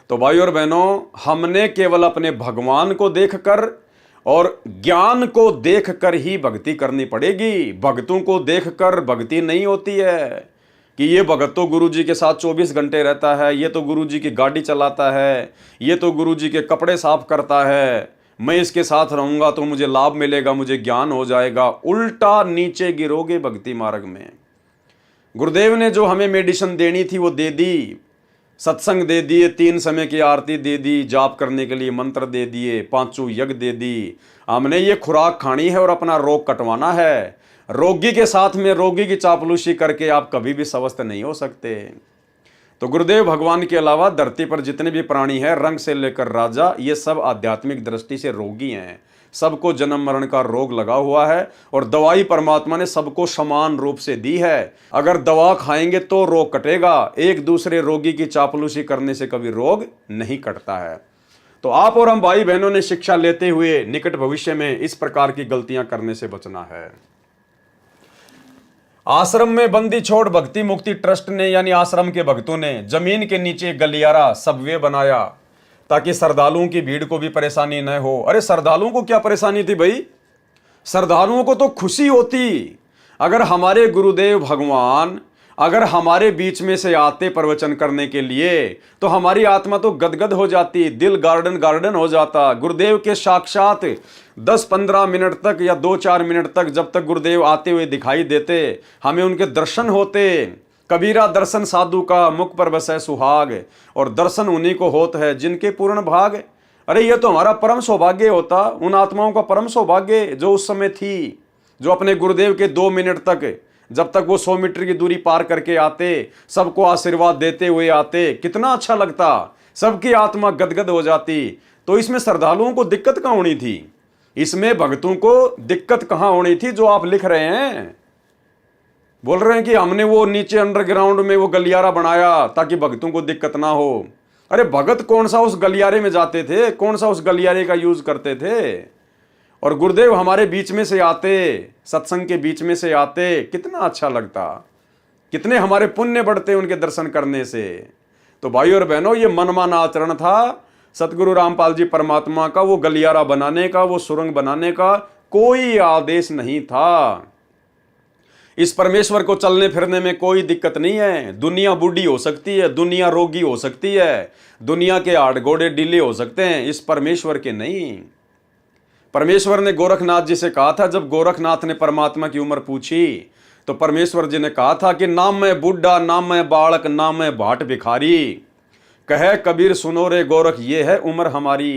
तो भाई और बहनों, हमने केवल अपने भगवान को देखकर और ज्ञान को देखकर ही भक्ति करनी पड़ेगी। भक्तों को देखकर भक्ति नहीं होती है कि ये भगत तो गुरु जी के साथ 24 घंटे रहता है, ये तो गुरु जी की गाड़ी चलाता है, ये तो गुरु जी के कपड़े साफ करता है, मैं इसके साथ रहूंगा तो मुझे लाभ मिलेगा, मुझे ज्ञान हो जाएगा। उल्टा नीचे गिरोगे भक्ति मार्ग में। गुरुदेव ने जो हमें मेडिसिन देनी थी वो दे दी, सत्संग दे दिए, 3 समय की आरती दे दी, जाप करने के लिए मंत्र दे दिए, 5 यज्ञ दे दी। हमने ये खुराक खानी है और अपना रोग कटवाना है। रोगी के साथ में रोगी की चापलूसी करके आप कभी भी स्वस्थ नहीं हो सकते। तो गुरुदेव भगवान के अलावा धरती पर जितने भी प्राणी हैं, रंग से लेकर राजा, ये सब आध्यात्मिक दृष्टि से रोगी हैं। सबको जन्म मरण का रोग लगा हुआ है और दवाई परमात्मा ने सबको समान रूप से दी है। अगर दवा खाएंगे तो रोग कटेगा, एक दूसरे रोगी की चापलूसी करने से कभी रोग नहीं कटता है। तो आप और हम भाई बहनों ने शिक्षा लेते हुए निकट भविष्य में इस प्रकार की गलतियां करने से बचना है। आश्रम में बंदी छोड़ भक्ति मुक्ति ट्रस्ट ने यानी आश्रम के भक्तों ने जमीन के नीचे गलियारा सबवे बनाया ताकि श्रद्धालुओं की भीड़ को भी परेशानी न हो। अरे श्रद्धालुओं को क्या परेशानी थी भाई? श्रद्धालुओं को तो खुशी होती। अगर हमारे गुरुदेव भगवान अगर हमारे बीच में से आते प्रवचन करने के लिए तो हमारी आत्मा तो गदगद हो जाती, दिल गार्डन गार्डन हो जाता। गुरुदेव के साक्षात 10-15 मिनट तक या 2-4 मिनट तक जब तक गुरुदेव आते हुए दिखाई देते, हमें उनके दर्शन होते। कबीरा दर्शन साधु का मुख पर बसे सुहाग, और दर्शन उन्हीं को होत है जिनके पूर्ण भाग। अरे ये तो हमारा परम सौभाग्य होता, उन आत्माओं का परम सौभाग्य जो उस समय थी, जो अपने गुरुदेव के 2 मिनट तक, जब तक वो 100 मीटर की दूरी पार करके आते, सबको आशीर्वाद देते हुए आते, कितना अच्छा लगता, सबकी आत्मा गदगद हो जाती। तो इसमें श्रद्धालुओं को दिक्कत कहाँ होनी थी? इसमें भक्तों को दिक्कत कहाँ होनी थी जो आप लिख रहे हैं? बोल रहे हैं कि हमने वो नीचे अंडरग्राउंड में वो गलियारा बनाया ताकि भक्तों को दिक्कत ना हो। अरे भगत कौन सा उस गलियारे में जाते थे, कौन सा उस गलियारे का यूज करते थे? और गुरुदेव हमारे बीच में से आते, सत्संग के बीच में से आते, कितना अच्छा लगता, कितने हमारे पुण्य बढ़ते उनके दर्शन करने से। तो भाई और बहनों, ये मनमाना आचरण था सतगुरु रामपाल जी परमात्मा का। वो गलियारा बनाने का, वो सुरंग बनाने का कोई आदेश नहीं था। इस परमेश्वर को चलने फिरने में कोई दिक्कत नहीं है। दुनिया बूढ़ी हो सकती है, दुनिया रोगी हो सकती है, दुनिया के हाड़ घोड़े ढीले हो सकते हैं, इस परमेश्वर के नहीं। परमेश्वर ने गोरखनाथ जी से कहा था, जब गोरखनाथ ने परमात्मा की उम्र पूछी तो परमेश्वर जी ने कहा था कि ना मैं बूढ़ा, ना मैं बालक, ना मैं भाट भिखारी, कहे कबीर सुनो रे गोरख ये है उम्र हमारी,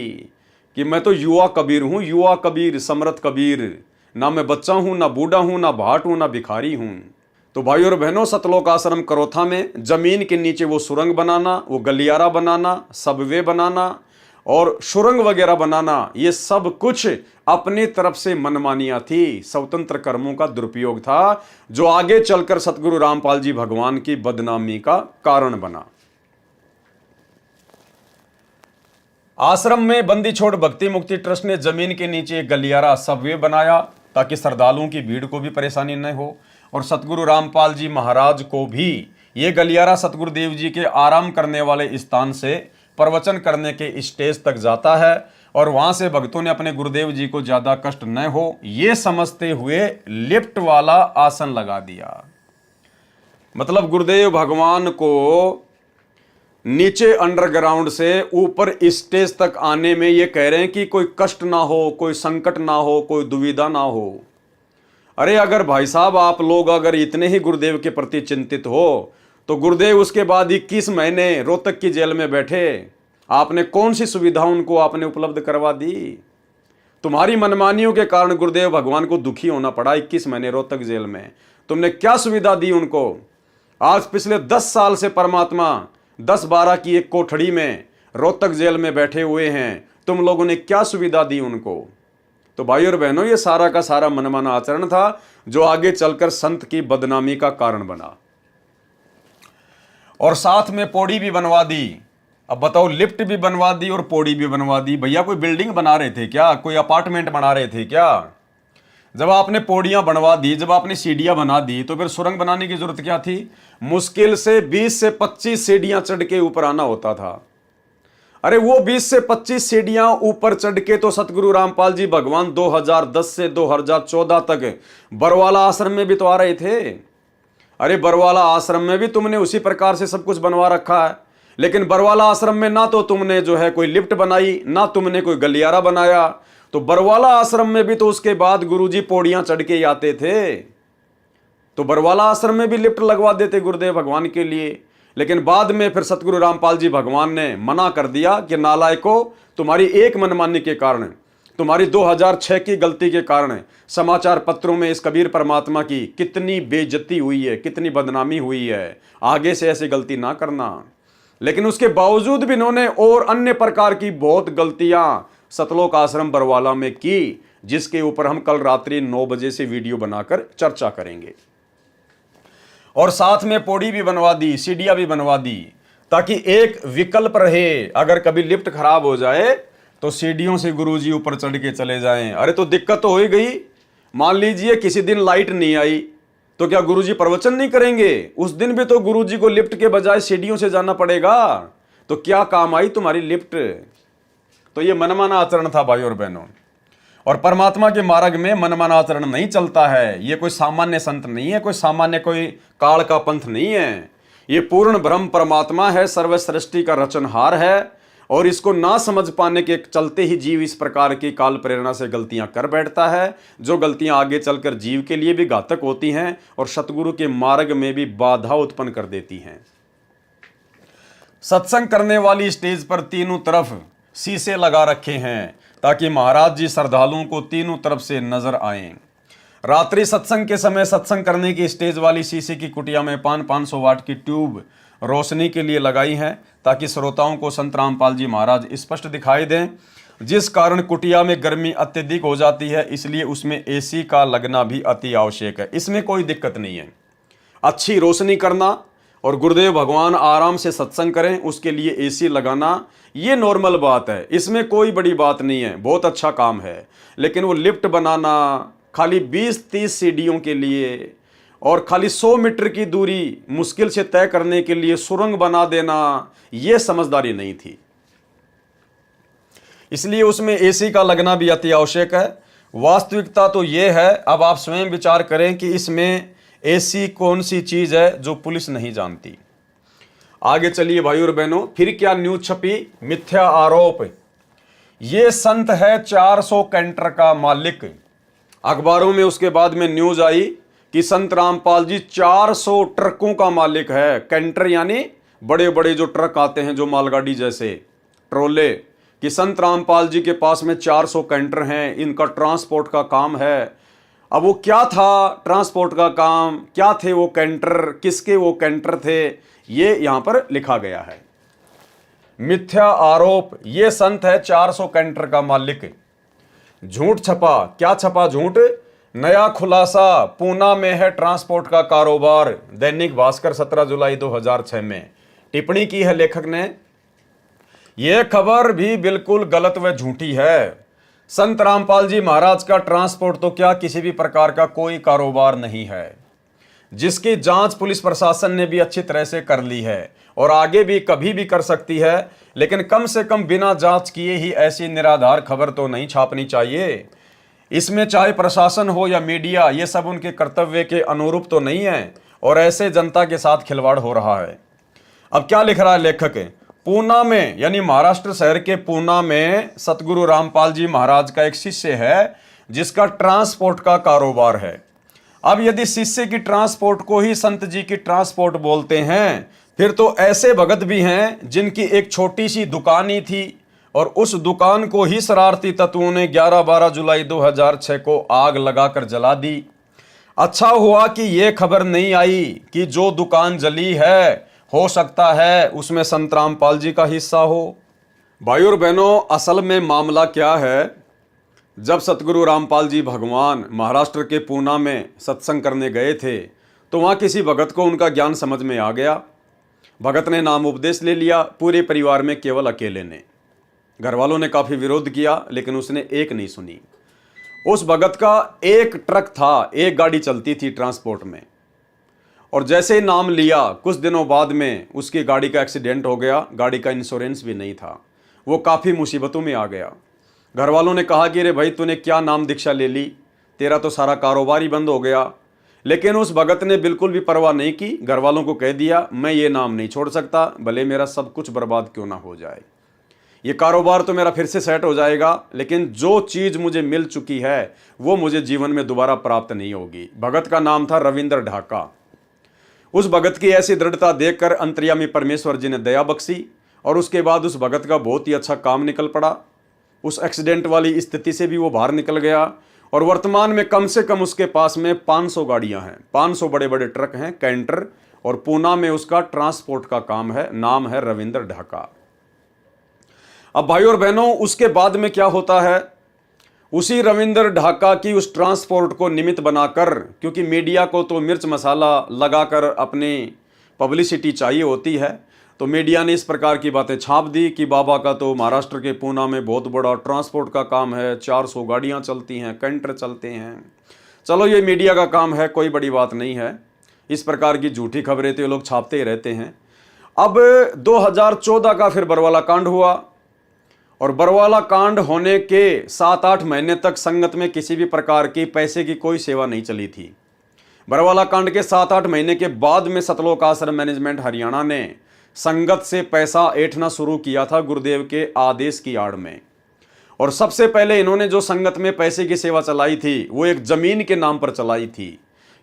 कि मैं तो युवा कबीर हूं, युवा कबीर समर्थ कबीर, ना मैं बच्चा हूं, ना बूढ़ा हूं, ना भाट हूं, ना भिखारी हूं। तो भाई और बहनों, सतलोक आश्रम करोथा में जमीन के नीचे वो सुरंग बनाना, वो गलियारा बनाना, सबवे बनाना और सुरंग वगैरह बनाना, ये सब कुछ अपनी तरफ से मनमानियां थी, स्वतंत्र कर्मों का दुरुपयोग था, जो आगे चलकर सतगुरु रामपाल जी भगवान की बदनामी का कारण बना। आश्रम में बंदी छोड़ भक्ति मुक्ति ट्रस्ट ने जमीन के नीचे एक गलियारा सबवे बनाया ताकि श्रद्धालुओं की भीड़ को भी परेशानी न हो, और सतगुरु रामपाल जी महाराज को भी ये गलियारा सतगुरुदेव जी के आराम करने वाले स्थान से प्रवचन करने के स्टेज तक जाता है, और वहां से भक्तों ने अपने गुरुदेव जी को ज्यादा कष्ट न हो ये समझते हुए लिफ्ट वाला आसन लगा दिया। मतलब गुरुदेव भगवान को नीचे अंडरग्राउंड से ऊपर स्टेज तक आने में ये कह रहे हैं कि कोई कष्ट ना हो, कोई संकट ना हो, कोई दुविधा ना हो। अरे अगर भाई साहब आप लोग अगर इतने ही गुरुदेव के प्रति चिंतित हो तो गुरुदेव उसके बाद 21 महीने रोहतक की जेल में बैठे, आपने कौन सी सुविधा उनको आपने उपलब्ध करवा दी? तुम्हारी मनमानियों के कारण गुरुदेव भगवान को दुखी होना पड़ा 21 महीने रोहतक जेल में। तुमने क्या सुविधा दी उनको? आज पिछले 10 साल से परमात्मा 10-12 की एक कोठड़ी में रोहतक जेल में बैठे हुए हैं, तुम लोगों ने क्या सुविधा दी उनको? तो भाई और बहनों, ये सारा का सारा मनमाना आचरण था जो आगे चलकर संत की बदनामी का कारण बना। और साथ में पौड़ी भी बनवा दी। अब बताओ, लिफ्ट भी बनवा दी और पौड़ी भी बनवा दी। भैया कोई बिल्डिंग बना रहे थे क्या? कोई अपार्टमेंट बना रहे थे क्या? जब आपने पौड़ियां बनवा दी, जब आपने सीढ़ियां बना दी, तो फिर सुरंग बनाने की जरूरत क्या थी? मुश्किल से 20 से 25 सीढ़ियां चढ़ के ऊपर आना होता था। अरे वो 20 से 25 सीढ़ियां ऊपर चढ़ के तो सतगुरु रामपाल जी भगवान 2010 से 2014 तक बरवाला आश्रम में भी तो आ रहे थे। अरे बरवाला आश्रम में भी तुमने उसी प्रकार से सब कुछ बनवा रखा है, लेकिन बरवाला आश्रम में ना तो तुमने जो है कोई लिफ्ट बनाई, ना तुमने कोई गलियारा बनाया। तो बरवाला आश्रम में भी तो उसके बाद गुरुजी पौड़ियां चढ़ के आते थे, तो बरवाला आश्रम में भी लिफ्ट लगवा देते गुरुदेव भगवान के लिए। लेकिन बाद में फिर सतगुरु रामपाल जी भगवान ने मना कर दिया कि नालायकों, तुम्हारी एक मनमानी के कारण, तुम्हारी 2006 की गलती के कारण समाचार पत्रों में इस कबीर परमात्मा की कितनी बेइज्जती हुई है, कितनी बदनामी हुई है। आगे से ऐसी गलती ना करना। लेकिन उसके बावजूद भी इन्होंने और अन्य प्रकार की बहुत गलतियां सतलोक आश्रम बरवाला में की, जिसके ऊपर हम कल रात्रि 9 बजे से वीडियो बनाकर चर्चा करेंगे। और साथ में पौड़ी भी बनवा दी, सीढ़ियां भी बनवा दी, ताकि एक विकल्प रहे। अगर कभी लिफ्ट खराब हो जाए तो सीढ़ियों से गुरुजी ऊपर चढ़ के चले जाएं। अरे तो दिक्कत तो हो ही गई। मान लीजिए किसी दिन लाइट नहीं आई, तो क्या गुरुजी प्रवचन नहीं करेंगे? उस दिन भी तो गुरुजी को लिफ्ट के बजाय सीढ़ियों से जाना पड़ेगा। तो क्या काम आई तुम्हारी लिफ्ट? तो ये मनमाना आचरण था भाई और बहनों। और परमात्मा के मार्ग में मनमाना आचरण नहीं चलता है। ये कोई सामान्य संत नहीं है, कोई सामान्य कोई काल का पंथ नहीं है। ये पूर्ण ब्रह्म परमात्मा है, सर्व सृष्टि का रचनहार है। और इसको ना समझ पाने के चलते ही जीव इस प्रकार की काल प्रेरणा से गलतियां कर बैठता है, जो गलतियां आगे चलकर जीव के लिए भी घातक होती हैं और सतगुरु के मार्ग में भी बाधा उत्पन्न कर देती हैं। सत्संग करने वाली स्टेज पर तीनों तरफ शीशे लगा रखे हैं, ताकि महाराज जी श्रद्धालुओं को तीनों तरफ से नजर आए। रात्रि सत्संग के समय सत्संग करने की स्टेज वाली शीशे की कुटिया में 500 वाट की ट्यूब रोशनी के लिए लगाई है, ताकि श्रोताओं को संत रामपाल जी महाराज स्पष्ट दिखाई दें। जिस कारण कुटिया में गर्मी अत्यधिक हो जाती है, इसलिए उसमें एसी का लगना भी अति आवश्यक है। इसमें कोई दिक्कत नहीं है। अच्छी रोशनी करना और गुरुदेव भगवान आराम से सत्संग करें, उसके लिए एसी लगाना, ये नॉर्मल बात है। इसमें कोई बड़ी बात नहीं है, बहुत अच्छा काम है। लेकिन वो लिफ्ट बनाना खाली 20-30 सीढ़ियों के लिए और खाली 100 मीटर की दूरी मुश्किल से तय करने के लिए सुरंग बना देना, यह समझदारी नहीं थी। इसलिए उसमें एसी का लगना भी अति आवश्यक है। वास्तविकता तो यह है, अब आप स्वयं विचार करें कि इसमें एसी कौन सी चीज है जो पुलिस नहीं जानती। आगे चलिए भाई और बहनों, फिर क्या न्यूज छपी? मिथ्या आरोप, ये संत है 400 कैंटर का मालिक। अखबारों में उसके बाद में न्यूज आई कि संत रामपाल जी 400 ट्रकों का मालिक है। कैंटर यानी बड़े बड़े जो ट्रक आते हैं, जो मालगाड़ी जैसे ट्रोले, कि संत रामपाल जी के पास में 400 कैंटर हैं, इनका ट्रांसपोर्ट का काम है। अब वो क्या था ट्रांसपोर्ट का काम, क्या थे वो कैंटर, किसके वो कैंटर थे, ये यहां पर लिखा गया है। मिथ्या आरोप, ये संत है 400 कैंटर का मालिक। झूठ छपा, क्या छपा झूठ? नया खुलासा, पूना में है ट्रांसपोर्ट का कारोबार। दैनिक भास्कर 17 जुलाई 2006 में टिप्पणी की है लेखक ने। यह खबर भी बिल्कुल गलत व झूठी है। संत रामपाल जी महाराज का ट्रांसपोर्ट तो क्या किसी भी प्रकार का कोई कारोबार नहीं है, जिसकी जांच पुलिस प्रशासन ने भी अच्छी तरह से कर ली है और आगे भी कभी भी कर सकती है। लेकिन कम से कम बिना जांच किए ही ऐसी निराधार खबर तो नहीं छापनी चाहिए। इसमें चाहे प्रशासन हो या मीडिया, ये सब उनके कर्तव्य के अनुरूप तो नहीं है और ऐसे जनता के साथ खिलवाड़ हो रहा है। अब क्या लिख रहा है लेखक? पूना में, यानी महाराष्ट्र शहर के पूना में सतगुरु रामपाल जी महाराज का एक शिष्य है, जिसका ट्रांसपोर्ट का कारोबार है। अब यदि शिष्य की ट्रांसपोर्ट को ही संत जी की ट्रांसपोर्ट बोलते हैं, फिर तो ऐसे भगत भी हैं जिनकी एक छोटी सी दुकान ही थी और उस दुकान को ही शरारती तत्वों ने 11-12 जुलाई 2006 को आग लगाकर जला दी। अच्छा हुआ कि यह खबर नहीं आई कि जो दुकान जली है, हो सकता है उसमें संत रामपाल जी का हिस्सा हो। भाई और बहनों, असल में मामला क्या है, जब सतगुरु रामपाल जी भगवान महाराष्ट्र के पूना में सत्संग करने गए थे, तो वहाँ किसी भगत को उनका ज्ञान समझ में आ गया। भगत ने नाम उपदेश ले लिया, पूरे परिवार में केवल अकेले ने। घर वालों ने काफ़ी विरोध किया, लेकिन उसने एक नहीं सुनी। उस भगत का एक ट्रक था, एक गाड़ी चलती थी ट्रांसपोर्ट में, और जैसे ही नाम लिया कुछ दिनों बाद में उसकी गाड़ी का एक्सीडेंट हो गया। गाड़ी का इंश्योरेंस भी नहीं था। वो काफ़ी मुसीबतों में आ गया। घर वालों ने कहा कि रे भाई, तूने क्या नाम दीक्षा ले ली, तेरा तो सारा कारोबार ही बंद हो गया। लेकिन उस भगत ने बिल्कुल भी परवाह नहीं की। घर वालों को कह दिया, मैं ये नाम नहीं छोड़ सकता, भले मेरा सब कुछ बर्बाद क्यों ना हो जाए। ये कारोबार तो मेरा फिर से सेट हो जाएगा, लेकिन जो चीज़ मुझे मिल चुकी है वो मुझे जीवन में दोबारा प्राप्त नहीं होगी। भगत का नाम था रविंद्र ढाका। उस भगत की ऐसी दृढ़ता देखकर अंतर्यामी परमेश्वर जी ने दया बख्शी, और उसके बाद उस भगत का बहुत ही अच्छा काम निकल पड़ा। उस एक्सीडेंट वाली स्थिति से भी वो बाहर निकल गया, और वर्तमान में कम से कम उसके पास में 500 गाड़ियां हैं, 500 बड़े बड़े ट्रक हैं, कैंटर, और पूना में उसका ट्रांसपोर्ट का काम है। नाम है रविंद्र ढाका। अब भाई और बहनों, उसके बाद में क्या होता है, उसी रविंद्र ढाका की उस ट्रांसपोर्ट को निमित्त बनाकर, क्योंकि मीडिया को तो मिर्च मसाला लगाकर अपनी पब्लिसिटी चाहिए होती है, तो मीडिया ने इस प्रकार की बातें छाप दी कि बाबा का तो महाराष्ट्र के पूना में बहुत बड़ा ट्रांसपोर्ट का काम है, 400 गाड़ियां चलती हैं, कैंटर चलते हैं। चलो, ये मीडिया का काम है, कोई बड़ी बात नहीं है। इस प्रकार की झूठी खबरें तो लोग छापते ही रहते हैं। अब 2014 का फिर बरवाला कांड हुआ, और बरवाला कांड होने के 7-8 महीने तक संगत में किसी भी प्रकार की पैसे की कोई सेवा नहीं चली थी। बरवाला कांड के 7-8 महीने के बाद में सतलोक आश्रम मैनेजमेंट हरियाणा ने संगत से पैसा ऐंठना शुरू किया था गुरुदेव के आदेश की आड़ में। और सबसे पहले इन्होंने जो संगत में पैसे की सेवा चलाई थी वो एक जमीन के नाम पर चलाई थी,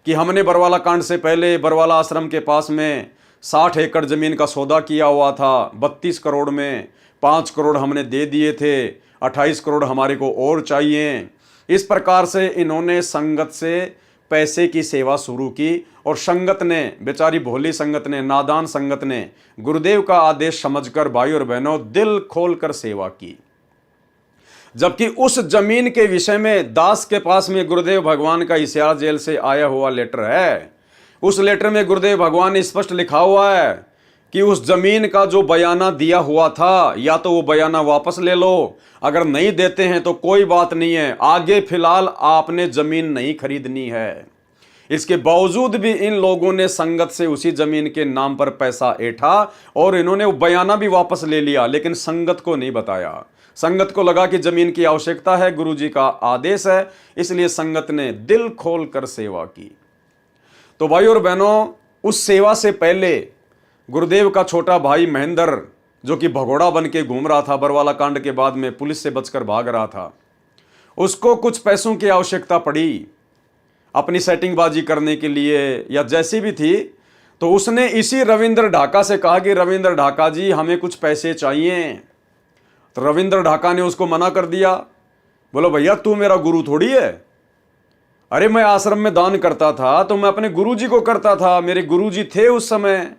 कि हमने बरवाला कांड से पहले बरवाला आश्रम के पास में 60 एकड़ जमीन का सौदा किया हुआ था। 32 करोड़ में 5 करोड़ हमने दे दिए थे, 28 करोड़ हमारे को और चाहिए। इस प्रकार से इन्होंने संगत से पैसे की सेवा शुरू की, और संगत ने, बेचारी भोली संगत ने, नादान संगत ने गुरुदेव का आदेश समझकर भाई और बहनों दिल खोलकर सेवा की। जबकि उस जमीन के विषय में दास के पास में गुरुदेव भगवान का हिसार जेल से आया हुआ लेटर है। उस लेटर में गुरुदेव भगवान ने स्पष्ट लिखा हुआ है कि उस जमीन का जो बयाना दिया हुआ था, या तो वो बयाना वापस ले लो, अगर नहीं देते हैं तो कोई बात नहीं है, आगे फिलहाल आपने जमीन नहीं खरीदनी है। इसके बावजूद भी इन लोगों ने संगत से उसी जमीन के नाम पर पैसा ऐंठा, और इन्होंने वो बयाना भी वापस ले लिया, लेकिन संगत को नहीं बताया। संगत को लगा कि जमीन की आवश्यकता है, गुरुजी का आदेश है, इसलिए संगत ने दिल खोलकर सेवा की। तो भाई और बहनों, उस सेवा से पहले गुरुदेव का छोटा भाई महेंद्र, जो कि भगोड़ा बन के घूम रहा था, बरवाला कांड के बाद में पुलिस से बचकर भाग रहा था, उसको कुछ पैसों की आवश्यकता पड़ी अपनी सेटिंगबाजी करने के लिए या जैसी भी थी। तो उसने इसी रविंद्र ढाका से कहा कि रविंद्र ढाका जी, हमें कुछ पैसे चाहिए। तो रविंद्र ढाका ने उसको मना कर दिया। बोलो, भैया तू मेरा गुरु थोड़ी है। अरे मैं आश्रम में दान करता था तो मैं अपने गुरुजी को करता था, मेरे गुरुजी थे उस समय।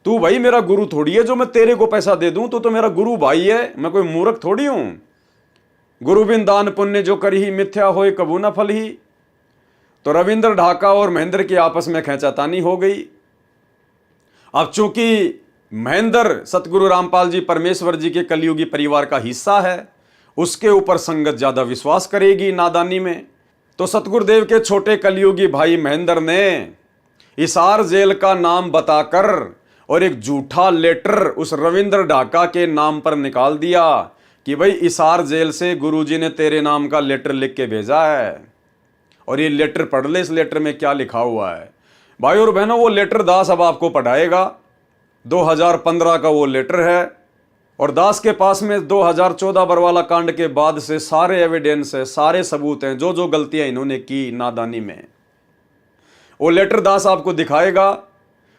तू भाई मेरा गुरु थोड़ी है जो मैं तेरे को पैसा दे दूं, तो मेरा गुरु भाई है, मैं कोई मूर्ख थोड़ी हूं। गुरु बिन दान पुण्य जो करी ही, मिथ्या होए कबू न फल ही। तो रविंद्र ढाका और महेंद्र की आपस में खींचातानी हो गई। अब चूंकि महेंद्र सतगुरु रामपाल जी परमेश्वर जी के कलयुगी परिवार का हिस्सा है, उसके ऊपर संगत ज्यादा विश्वास करेगी नादानी में। तो सतगुरुदेव के छोटे कलयुगी भाई महेंद्र ने हिसार जेल का नाम बताकर और एक झूठा लेटर उस रविंद्र ढाका के नाम पर निकाल दिया कि भाई हिसार जेल से गुरुजी ने तेरे नाम का लेटर लिख के भेजा है, और ये लेटर पढ़ ले, इस लेटर में क्या लिखा हुआ है। भाई और बहनों, वो लेटर दास अब आपको पढ़ाएगा। 2015 का वो लेटर है, और दास के पास में 2014 बरवाला कांड के बाद से सारे एविडेंस है, सारे सबूत हैं, जो जो गलतियां इन्होंने की नादानी में, वो लेटर दास आपको दिखाएगा।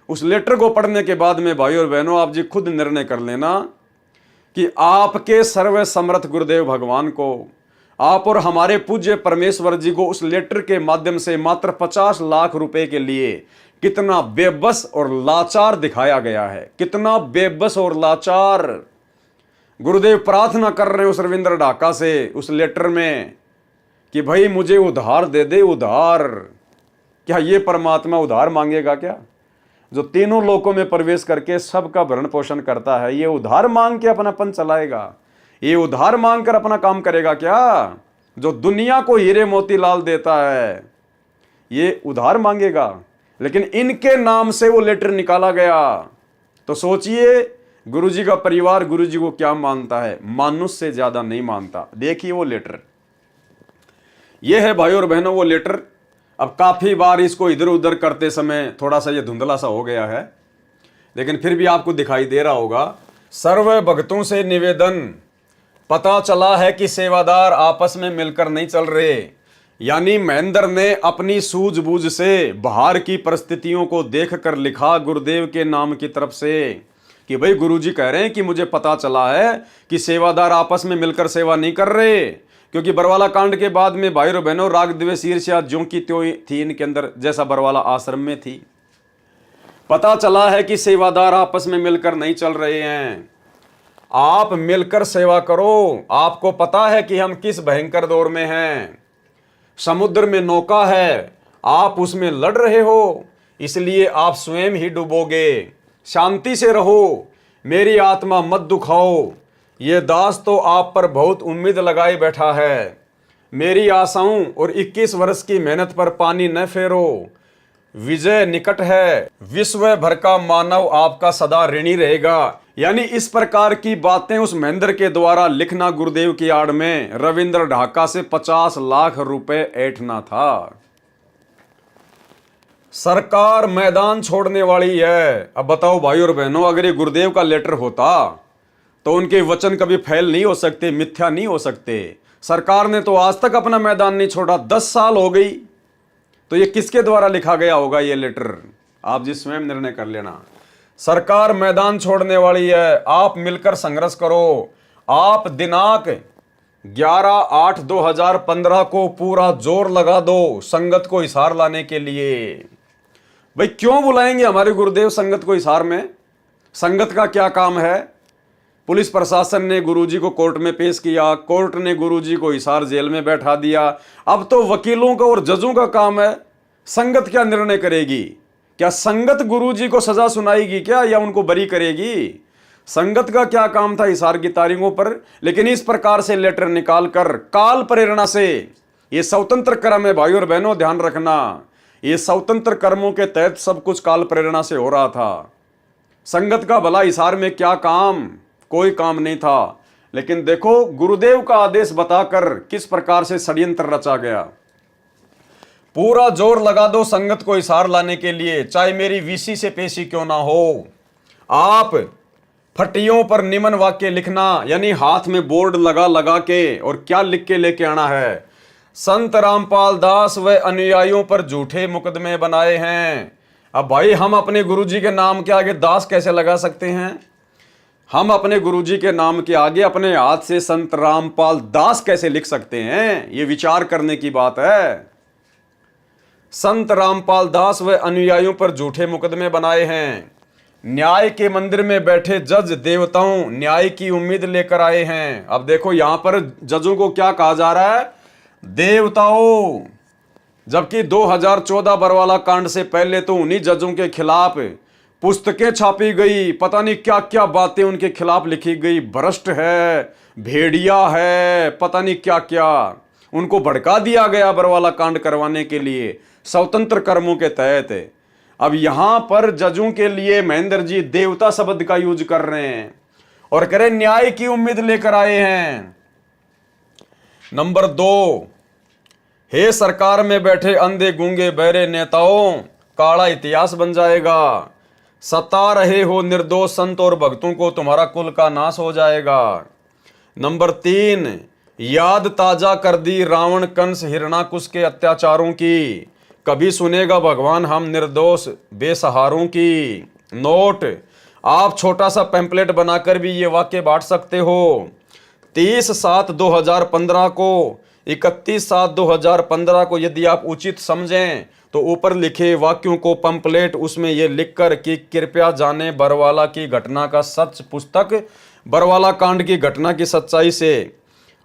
उस लेटर को पढ़ने के बाद में भाई और बहनों, आप जी खुद निर्णय कर लेना कि आपके सर्व समर्थ गुरुदेव भगवान को, आप और हमारे पूज्य परमेश्वर जी को उस लेटर के माध्यम से मात्र 50 लाख रुपए के लिए कितना बेबस और लाचार दिखाया गया है। कितना बेबस और लाचार। गुरुदेव प्रार्थना कर रहे हैं उस रविंद्र ढाका से उस लेटर में कि भाई मुझे उधार दे दे, उधार। क्या ये परमात्मा उधार मांगेगा क्या? जो तीनों लोकों में प्रवेश करके सबका भरण पोषण करता है, ये उधार मांग के अपनापन चलाएगा? ये उधार मांग कर अपना काम करेगा क्या? जो दुनिया को हीरे मोती लाल देता है, ये उधार मांगेगा? लेकिन इनके नाम से वो लेटर निकाला गया। तो सोचिए, गुरुजी का परिवार गुरुजी को क्या मानता है? मानुष से ज्यादा नहीं मानता। देखिए वो लेटर, ये है भाई और बहनों वो लेटर। अब काफी बार इसको इधर उधर करते समय थोड़ा सा ये धुंधला सा हो गया है, लेकिन फिर भी आपको दिखाई दे रहा होगा। सर्व भक्तों से निवेदन, पता चला है कि सेवादार आपस में मिलकर नहीं चल रहे। यानी महेंद्र ने अपनी सूझबूझ से बाहर की परिस्थितियों को देखकर लिखा गुरुदेव के नाम की तरफ से कि भाई गुरुजी कह रहे हैं कि मुझे पता चला है कि सेवादार आपस में मिलकर सेवा नहीं कर रहे। क्योंकि बरवाला कांड के बाद में भाई और बहनों राग द्वेष ईर्ष्या ज्यों की त्यों थी इनके अंदर, जैसा बरवाला आश्रम में थी। पता चला है कि सेवादार आपस में मिलकर नहीं चल रहे हैं। आप मिलकर सेवा करो। आपको पता है कि हम किस भयंकर दौर में हैं। समुद्र में नौका है, आप उसमें लड़ रहे हो, इसलिए आप स्वयं ही डूबोगे। शांति से रहो, मेरी आत्मा मत दुखाओ। ये दास तो आप पर बहुत उम्मीद लगाए बैठा है। मेरी आशाओं और 21 वर्ष की मेहनत पर पानी न फेरो। विजय निकट है। विश्व भर का मानव आपका सदा ऋणी रहेगा। यानी इस प्रकार की बातें उस महेंद्र के द्वारा लिखना गुरुदेव की आड़ में रविंद्र ढाका से 50 लाख रुपए ऐंठना था। सरकार मैदान छोड़ने वाली है। अब बताओ भाई और बहनों, अगर ये गुरुदेव का लेटर होता तो उनके वचन कभी फैल नहीं हो सकते, मिथ्या नहीं हो सकते। सरकार ने तो आज तक अपना मैदान नहीं छोड़ा, 10 साल हो गई। तो ये किसके द्वारा लिखा गया होगा ये लेटर? आप जी स्वयं निर्णय कर लेना। सरकार मैदान छोड़ने वाली है, आप मिलकर संघर्ष करो। आप दिनांक 11/8/2015 को पूरा जोर लगा दो संगत को हिसार लाने के लिए। भाई क्यों बुलाएंगे हमारे गुरुदेव संगत को हिसार में? संगत का क्या काम है? पुलिस प्रशासन ने गुरुजी को कोर्ट में पेश किया, कोर्ट ने गुरुजी को हिसार जेल में बैठा दिया। अब तो वकीलों का और जजों का काम है। संगत क्या निर्णय करेगी? क्या संगत गुरुजी को सजा सुनाएगी क्या, या उनको बरी करेगी? संगत का क्या काम था हिसार की तारीखों पर? लेकिन इस प्रकार से लेटर निकालकर काल प्रेरणा से, ये स्वतंत्र कर्म है भाई और बहनों, ध्यान रखना। ये स्वतंत्र कर्मों के तहत सब कुछ काल प्रेरणा से हो रहा था। संगत का भला हिसार में क्या काम? कोई काम नहीं था। लेकिन देखो गुरुदेव का आदेश बताकर किस प्रकार से षड्यंत्र रचा गया। पूरा जोर लगा दो संगत को हिसार लाने के लिए, चाहे मेरी वीसी से पेशी क्यों ना हो। आप फटियों पर निमन वाक्य लिखना, यानी हाथ में बोर्ड लगा लगा के, और क्या लिख के लेके आना है? संत रामपाल दास व अनुयायियों पर झूठे मुकदमे बनाए हैं। अब भाई हम अपने गुरुजी के नाम के आगे दास कैसे लगा सकते हैं? हम अपने गुरुजी के नाम के आगे अपने हाथ से संत रामपाल दास कैसे लिख सकते हैं? ये विचार करने की बात है। संत रामपाल दास व अनुयायियों पर झूठे मुकदमे बनाए हैं। न्याय के मंदिर में बैठे जज देवताओं न्याय की उम्मीद लेकर आए हैं। अब देखो यहां पर जजों को क्या कहा जा रहा है? देवताओं। जबकि 2014 बरवाला कांड से पहले तो उन्हीं जजों के खिलाफ पुस्तकें छापी गई, पता नहीं क्या क्या बातें उनके खिलाफ लिखी गई। भ्रष्ट है, भेड़िया है, पता नहीं क्या क्या उनको भड़का दिया गया बरवाला कांड करवाने के लिए स्वतंत्र कर्मों के तहत। अब यहां पर जजों के लिए महेंद्र जी देवता शब्द का यूज कर रहे हैं और कह रहे न्याय की उम्मीद लेकर आए हैं। नंबर 2, हे सरकार में बैठे अंधे गूंगे बहरे नेताओं, काला इतिहास बन जाएगा। सता रहे हो निर्दोष संत और भक्तों को, तुम्हारा कुल का नाश हो जाएगा। नंबर 3, याद ताजा कर दी रावण कंस हिरणाकुश के अत्याचारों की, कभी सुनेगा भगवान हम निर्दोष बेसहारों की। नोट, आप छोटा सा पैम्पलेट बनाकर भी ये वाक्य बांट सकते हो। 30/7/2015 को, 31/7/2015 को यदि आप उचित समझें तो ऊपर लिखे वाक्यों को पंपलेट उसमें यह लिखकर कि कृपया जाने बरवाला की घटना का सच, पुस्तक बरवाला कांड की घटना की सच्चाई से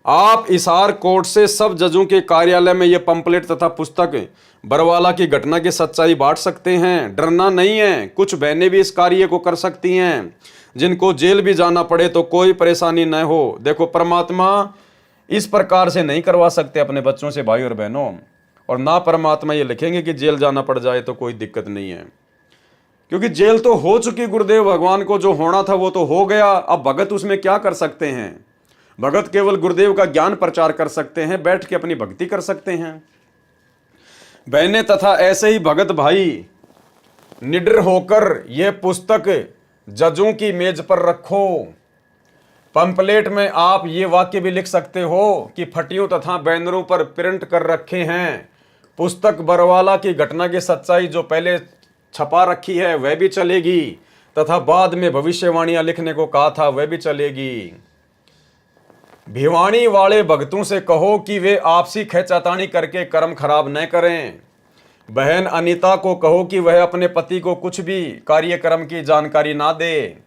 आप हिसार कोर्ट से सब जजों के कार्यालय में ये पंपलेट तथा पुस्तक बरवाला की घटना की सच्चाई बांट सकते हैं। डरना नहीं है, कुछ बहनें भी इस कार्य को कर सकती हैं, जिनको जेल भी जाना पड़े तो कोई परेशानी न हो। देखो, परमात्मा इस प्रकार से नहीं करवा सकते अपने बच्चों से भाई और बहनों, और ना परमात्मा ये लिखेंगे कि जेल जाना पड़ जाए तो कोई दिक्कत नहीं है, क्योंकि जेल तो हो चुकी गुरुदेव भगवान को, जो होना था वो तो हो गया। अब भगत उसमें क्या कर सकते हैं? भगत केवल गुरुदेव का ज्ञान प्रचार कर सकते हैं, बैठ के अपनी भक्ति कर सकते हैं। बहनें तथा ऐसे ही भगत भाई, निडर होकर यह पुस्तक जजों की मेज पर रखो। पंपलेट में आप ये वाक्य भी लिख सकते हो कि फटियों तथा बैनरों पर प्रिंट कर रखे हैं। पुस्तक बरवाला की घटना की सच्चाई जो पहले छपा रखी है वह भी चलेगी, तथा बाद में भविष्यवाणियां लिखने को कहा था वह भी चलेगी। भिवानी वाले भक्तों से कहो कि वे आपसी खींचातानी करके कर्म खराब न करें। बहन अनीता को कहो कि वह अपने पति को कुछ भी कार्यक्रम की जानकारी ना दे।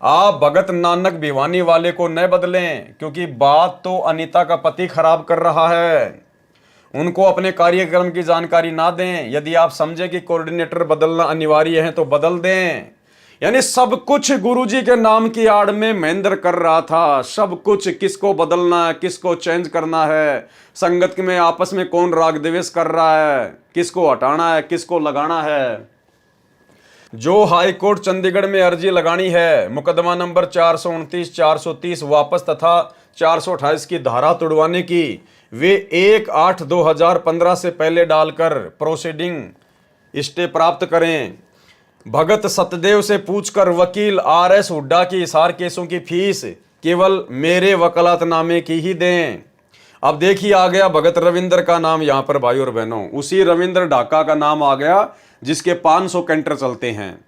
आप भगत नानक भिवानी वाले को न बदलें, क्योंकि बात तो अनीता का पति खराब कर रहा है। उनको अपने कार्यक्रम की जानकारी ना दें। यदि आप समझे कि कोऑर्डिनेटर बदलना अनिवार्य है तो बदल दें। यानी सब कुछ गुरुजी के नाम की आड़ में महेंद्र कर रहा था। सब कुछ, किसको बदलना है, किसको चेंज करना है, संगत में आपस में कौन राग द्वेष कर रहा है, किसको हटाना है, किसको लगाना है। जो हाई कोर्ट चंडीगढ़ में अर्जी लगानी है मुकदमा नंबर 429, 430 वापस तथा 428 की धारा तुड़वाने की, वे 1/8/2015 से पहले डालकर प्रोसीडिंग स्टे प्राप्त करें। भगत सतदेव से पूछकर वकील RS हुड्डा की हिसार केसों की फीस केवल मेरे वकालतनामे की ही दें। अब देखिए, आ गया भगत रविंद्र का नाम यहाँ पर भाई और बहनों, उसी रविंद्र ढाका का नाम आ गया जिसके 500 कैंटर चलते हैं।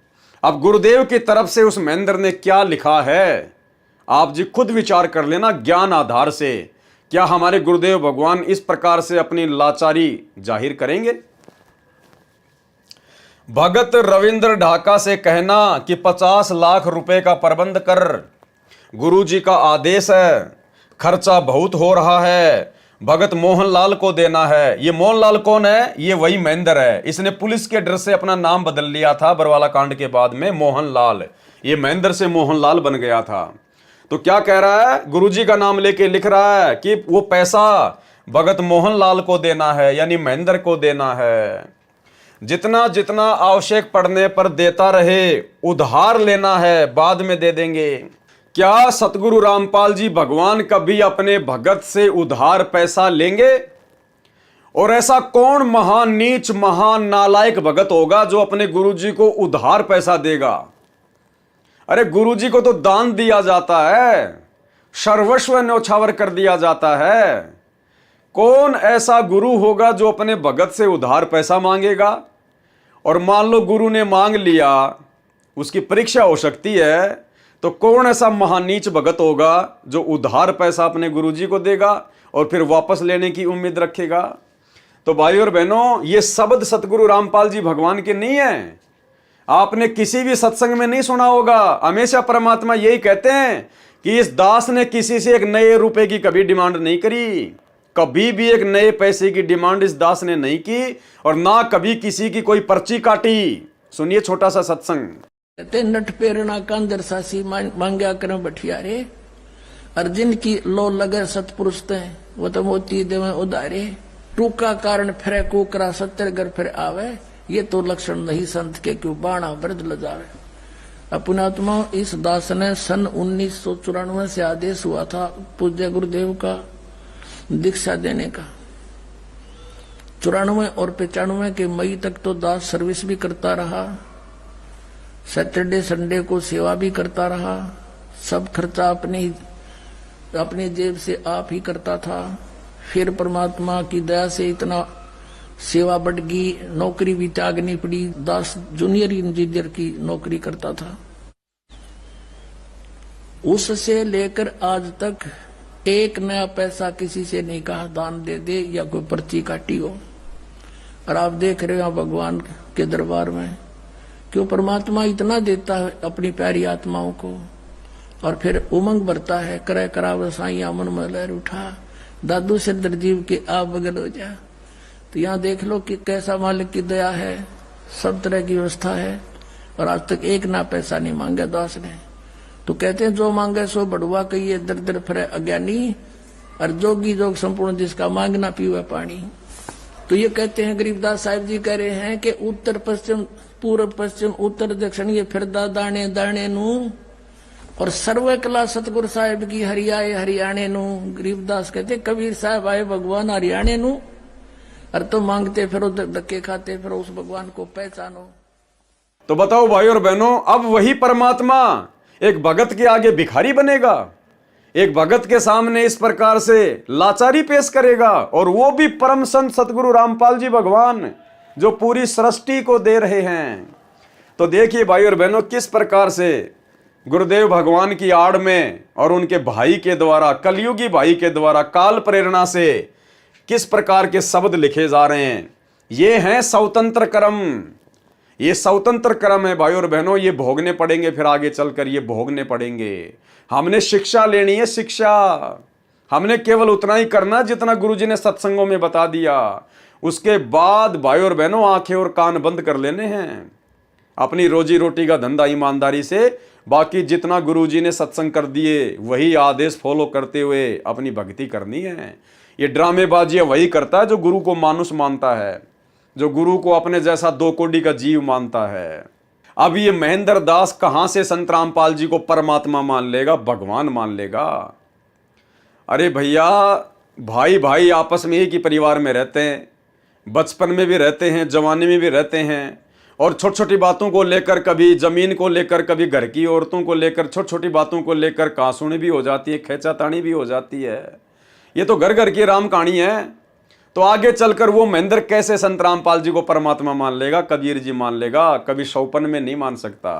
अब गुरुदेव की तरफ से उस महेंद्र ने क्या लिखा है, आप जी खुद विचार कर लेना ज्ञान आधार से। क्या हमारे गुरुदेव भगवान इस प्रकार से अपनी लाचारी जाहिर करेंगे? भगत रविंद्र ढाका से कहना कि 50 लाख रुपए का प्रबंध कर, गुरुजी का आदेश है, खर्चा बहुत हो रहा है, भगत मोहनलाल को देना है। ये मोहनलाल कौन है? ये वही महेंद्र है। इसने पुलिस के डर से अपना नाम बदल लिया था बरवाला कांड के बाद में, मोहनलाल। ये महेंद्र से मोहनलाल बन गया था। तो क्या कह रहा है? गुरुजी का नाम लेके लिख रहा है कि वो पैसा भगत मोहनलाल को देना है, यानी महेंद्र को देना है। जितना जितना आवश्यक पड़ने पर देता रहे, उधार लेना है, बाद में दे देंगे। क्या सतगुरु रामपाल जी भगवान कभी अपने भगत से उधार पैसा लेंगे? और ऐसा कौन महान नीच, महान नालायक भगत होगा जो अपने गुरुजी को उधार पैसा देगा? अरे गुरुजी को तो दान दिया जाता है, सर्वस्व न्यौछावर कर दिया जाता है। कौन ऐसा गुरु होगा जो अपने भगत से उधार पैसा मांगेगा? और मान लो गुरु ने मांग लिया, उसकी परीक्षा हो सकती है, तो कौन ऐसा महानीच भगत होगा जो उधार पैसा अपने गुरुजी को देगा और फिर वापस लेने की उम्मीद रखेगा? तो भाई और बहनों, ये शब्द सतगुरु रामपाल जी भगवान के नहीं है। आपने किसी भी सत्संग में नहीं सुना होगा। हमेशा परमात्मा यही कहते हैं कि इस दास ने किसी से एक नए रुपए की कभी डिमांड नहीं करी। कभी भी एक नए पैसे की डिमांड इस दास ने नहीं की, और ना कभी किसी की कोई पर्ची काटी। सुनिए छोटा सा सत्संग। कहते नट पेरना कांदर सासी मांग्या कर बठियारे, अर्जुन की लो लगे सतपुरुष ते वो तो मोती देवे उदारे, टूका कारण फिरे कुकरा 70 घर फिर आवे, ये तो लक्षण नहीं संत के क्यों बाणा वृद्ध लजावे। अपनात्मा इस दास ने सन 1994 से आदेश हुआ था पूज्य गुरुदेव का दीक्षा देने का। 94 और 95 के मई तक तो दास सर्विस भी करता रहा, सैटरडे संडे को सेवा भी करता रहा, सब खर्चा अपनी जेब से आप ही करता था। फिर परमात्मा की दया से इतना सेवा बढ़ गई, नौकरी भी त्यागनी पड़ी। दास जूनियर इंजीनियर की नौकरी करता था। उससे लेकर आज तक एक नया पैसा किसी से नहीं कहा दान दे दे या कोई पर्ची काटी हो। और आप देख रहे हो भगवान के दरबार में क्यों परमात्मा इतना देता है अपनी प्यारी आत्माओं को। और फिर उमंग भरता है, करे कराव साइया मन में लहर उठा, दादू से दरजीव के आप बगल हो जा। तो यहाँ देख लो कि कैसा मालिक की दया है, सब तरह की व्यवस्था है, और आज तक एक ना पैसा नहीं मांगा दास ने। तो कहते हैं जो मांगे सो बड़ुआ कहिए, दर दर फिरे अज्ञानी, और जोगी जोग संपूर्ण जिसका मांगना पीवे पानी। तो ये कहते हैं गरीबदास साहिब जी कह रहे हैं कि उत्तर पश्चिम पूर्व पश्चिम उत्तर दक्षिण ये फिरदा दाने दाने नू, और सर्व कला सतगुरु साहिब की हरियाए हरियाणे नू। गरीबदास कहते कबीर साहब आए भगवान हरियाणे नू, और तो मांगते फिर उधर धक्के खाते फिर उस भगवान को पहचानो। तो बताओ भाई और बहनों, अब वही परमात्मा एक भगत के आगे भिखारी बनेगा, एक भगत के सामने इस प्रकार से लाचारी पेश करेगा, और वो भी परम संत सतगुरु रामपाल जी भगवान जो पूरी सृष्टि को दे रहे हैं। तो देखिए भाई और बहनों, किस प्रकार से गुरुदेव भगवान की आड़ में और उनके भाई के द्वारा, कलयुगी भाई के द्वारा काल प्रेरणा से किस प्रकार के शब्द लिखे जा रहे हैं। ये हैं स्वतंत्र कर्म, ये स्वतंत्र कर्म है भाई और बहनों, ये भोगने पड़ेंगे, फिर आगे चलकर ये भोगने पड़ेंगे। हमने शिक्षा लेनी है, शिक्षा हमने केवल उतना ही करना जितना गुरुजी ने सत्संगों में बता दिया। उसके बाद भाई और बहनों आंखें और कान बंद कर लेने हैं, अपनी रोजी रोटी का धंधा ईमानदारी से, बाकी जितना गुरुजी ने सत्संग कर दिए वही आदेश फॉलो करते हुए अपनी भक्ति करनी है। ये ड्रामेबाजी वही करता है जो गुरु को मानुष मानता है, जो गुरु को अपने जैसा दो कोड़ी का जीव मानता है। अब ये महेंद्र दास कहां से संत रामपाल जी को परमात्मा मान लेगा, भगवान मान लेगा। अरे भैया, भाई भाई आपस में एक ही परिवार में रहते हैं, बचपन में भी रहते हैं, जवानी में भी रहते हैं, और छोटी छोटी बातों को लेकर, कभी जमीन को लेकर, कभी घर की औरतों को लेकर, छोटी छोटी बातों को लेकर कासूनी भी हो जाती है, खेचातानी भी हो जाती है। ये तो घर घर की राम कहानी है। तो आगे चलकर वो महेंद्र कैसे संत रामपाल जी को परमात्मा मान लेगा, कबीर जी मान लेगा, कभी शौपन में नहीं मान सकता।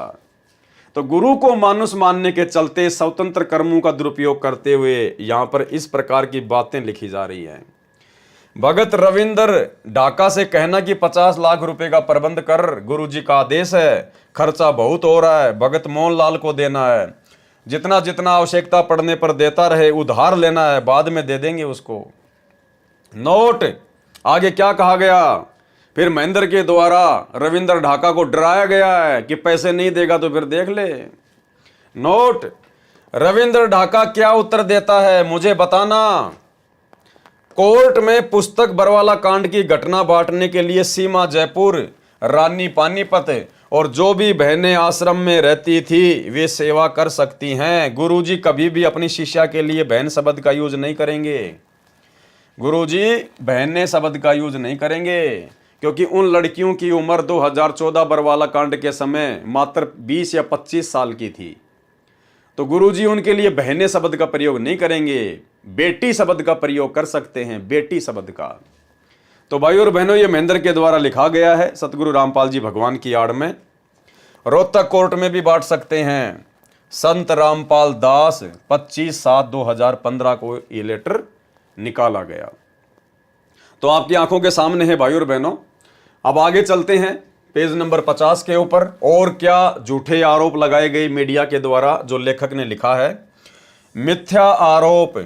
तो गुरु को मानुष मानने के चलते स्वतंत्र कर्मों का दुरुपयोग करते हुए यहां पर इस प्रकार की बातें लिखी जा रही हैं। भगत रविंद्र ढाका से कहना कि 50 लाख रुपए का प्रबंध कर, गुरुजी का आदेश है, खर्चा बहुत हो रहा है, भगत मोहनलाल को देना है, जितना जितना आवश्यकता पड़ने पर देता रहे, उधार लेना है, बाद में दे देंगे उसको। नोट आगे क्या कहा गया, फिर महेंद्र के द्वारा रविंद्र ढाका को डराया गया है कि पैसे नहीं देगा तो फिर देख ले। नोट, रविंद्र ढाका क्या उत्तर देता है मुझे बताना। कोर्ट में पुस्तक बरवाला कांड की घटना बांटने के लिए सीमा जयपुर, रानी पानीपत और जो भी बहनें आश्रम में रहती थी वे सेवा कर सकती हैं। गुरुजी कभी भी अपनी शिष्या के लिए बहन शब्द का यूज नहीं करेंगे। गुरुजी बहने शब्द का यूज नहीं करेंगे, क्योंकि उन लड़कियों की उम्र 2014 बरवाला कांड के समय मात्र 20 या 25 साल की थी। तो गुरुजी उनके लिए बहने शब्द का प्रयोग नहीं करेंगे, बेटी शब्द का प्रयोग कर सकते हैं, बेटी शब्द का। तो भाई और बहनों, ये महेंद्र के द्वारा लिखा गया है सतगुरु रामपाल जी भगवान की आड़ में। रोहतक कोर्ट में भी बांट सकते हैं। संत रामपाल दास 25/7/2015 को ये लेटर निकाला गया। तो आपकी आंखों के सामने है भाई और बहनों। अब आगे चलते हैं पेज नंबर 50 के ऊपर। और क्या झूठे आरोप लगाए गए मीडिया के द्वारा, जो लेखक ने लिखा है। मिथ्या आरोप।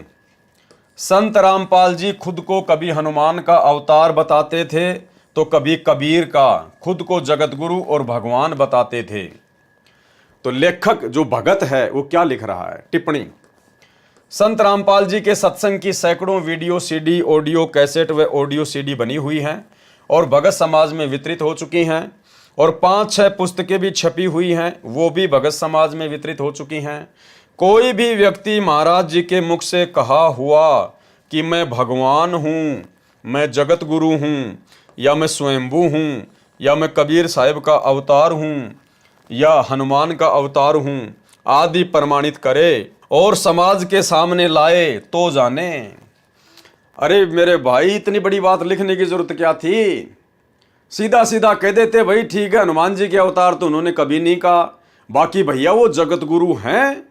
संत रामपाल जी खुद को कभी हनुमान का अवतार बताते थे तो कभी कबीर का, खुद को जगत गुरु और भगवान बताते थे। तो लेखक जो भगत है वो क्या लिख रहा है, टिप्पणी। संत रामपाल जी के सत्संग की सैकड़ों वीडियो सीडी, ऑडियो कैसेट व ऑडियो सीडी बनी हुई हैं और भगत समाज में वितरित हो चुकी हैं, और 5-6 पुस्तकें भी छपी हुई हैं, वो भी भगत समाज में वितरित हो चुकी हैं। कोई भी व्यक्ति महाराज जी के मुख से कहा हुआ कि मैं भगवान हूँ, मैं जगत गुरु हूँ, या मैं स्वयंभू हूँ, या मैं कबीर साहिब का अवतार हूँ, या हनुमान का अवतार हूँ आदि प्रमाणित करे और समाज के सामने लाए तो जाने। अरे मेरे भाई, इतनी बड़ी बात लिखने की जरूरत क्या थी। सीधा सीधा कह देते भाई ठीक है, हनुमान जी के अवतार तो उन्होंने कभी नहीं कहा, बाकी भैया वो जगत गुरु हैं,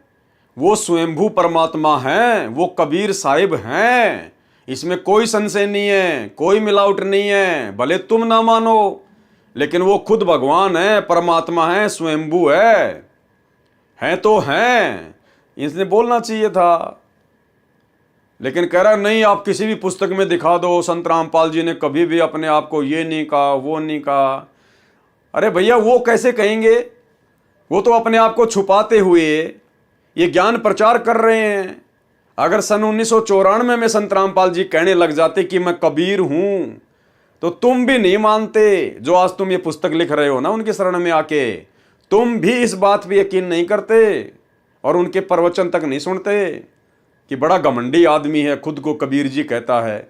वो स्वयंभू परमात्मा हैं, वो कबीर साहिब हैं, इसमें कोई संशय नहीं है, कोई मिलावट नहीं है। भले तुम ना मानो, लेकिन वो खुद भगवान है, परमात्मा है, स्वयंभू है तो हैं। इसने बोलना चाहिए था। लेकिन कह रहा नहीं, आप किसी भी पुस्तक में दिखा दो संत रामपाल जी ने कभी भी अपने आप को ये नहीं कहा, वो नहीं कहा। अरे भैया, वो कैसे कहेंगे? वो तो अपने आप को छुपाते हुए ये ज्ञान प्रचार कर रहे हैं। अगर सन 1994 में संत रामपाल जी कहने लग जाते कि मैं कबीर हूं, तो तुम भी नहीं मानते। जो आज तुम ये पुस्तक लिख रहे हो ना उनकी शरण में आके, तुम भी इस बात पे यकीन नहीं करते और उनके प्रवचन तक नहीं सुनते कि बड़ा घमंडी आदमी है, खुद को कबीर जी कहता है।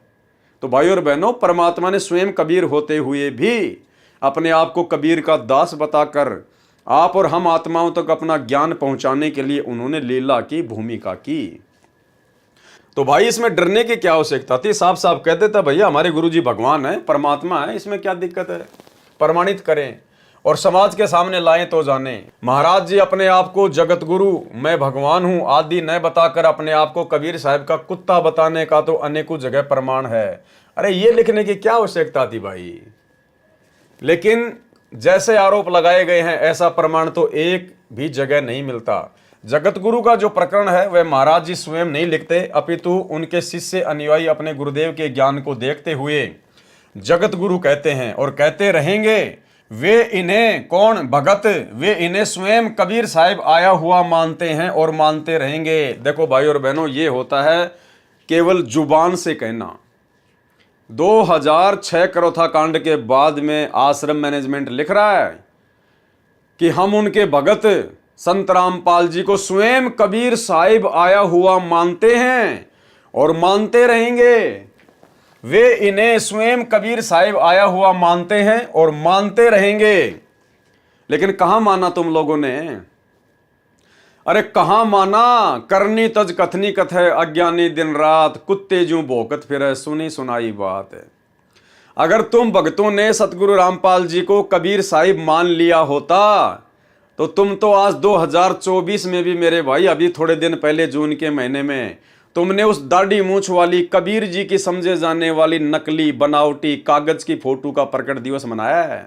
तो भाई और बहनों, परमात्मा ने स्वयं कबीर होते हुए भी अपने आप को कबीर का दास बताकर आप और हम आत्माओं तक अपना ज्ञान पहुंचाने के लिए उन्होंने लीला की भूमिका की। तो भाई, इसमें डरने की क्या आवश्यकता थी? साफ साफ कह देता भैया हमारे गुरुजी भगवान है, परमात्मा है, इसमें क्या दिक्कत है? प्रमाणित करें और समाज के सामने लाएं तो जाने। महाराज जी अपने आप को जगत गुरु, मैं भगवान हूं आदि न बताकर अपने आप को कबीर साहब का कुत्ता बताने का तो अनेकों जगह प्रमाण है। अरे ये लिखने की क्या आवश्यकता थी भाई? लेकिन जैसे आरोप लगाए गए हैं ऐसा प्रमाण तो एक भी जगह नहीं मिलता। जगत गुरु का जो प्रकरण है वह महाराज जी स्वयं नहीं लिखते, अपितु उनके शिष्य अनुयायी अपने गुरुदेव के ज्ञान को देखते हुए जगत गुरु कहते हैं और कहते रहेंगे। वे इन्हें कौन भगत, वे इन्हें स्वयं कबीर साहिब आया हुआ मानते हैं और मानते रहेंगे। देखो भाई और बहनों, ये होता है केवल जुबान से कहना। 2006 करोथा कांड के बाद में आश्रम मैनेजमेंट लिख रहा है कि हम उनके भगत संत रामपाल जी को स्वयं कबीर साहिब आया हुआ मानते हैं और मानते रहेंगे। वे इन्हें स्वयं कबीर साहिब आया हुआ मानते हैं और मानते रहेंगे। लेकिन कहां माना तुम लोगों ने? अरे कहां माना? करनी तज कथनी कथ है, अज्ञानी दिन रात, कुत्ते जूं भौंकत फिरे, सुनी सुनाई बात है। अगर तुम भक्तों ने सतगुरु रामपाल जी को कबीर साहिब मान लिया होता तो तुम तो आज 2024 में भी मेरे भाई, अभी थोड़े दिन पहले जून के महीने में तुमने उस दाढ़ी मूंछ वाली कबीर जी की समझे जाने वाली नकली बनावटी कागज की फोटो का प्रकट दिवस मनाया है।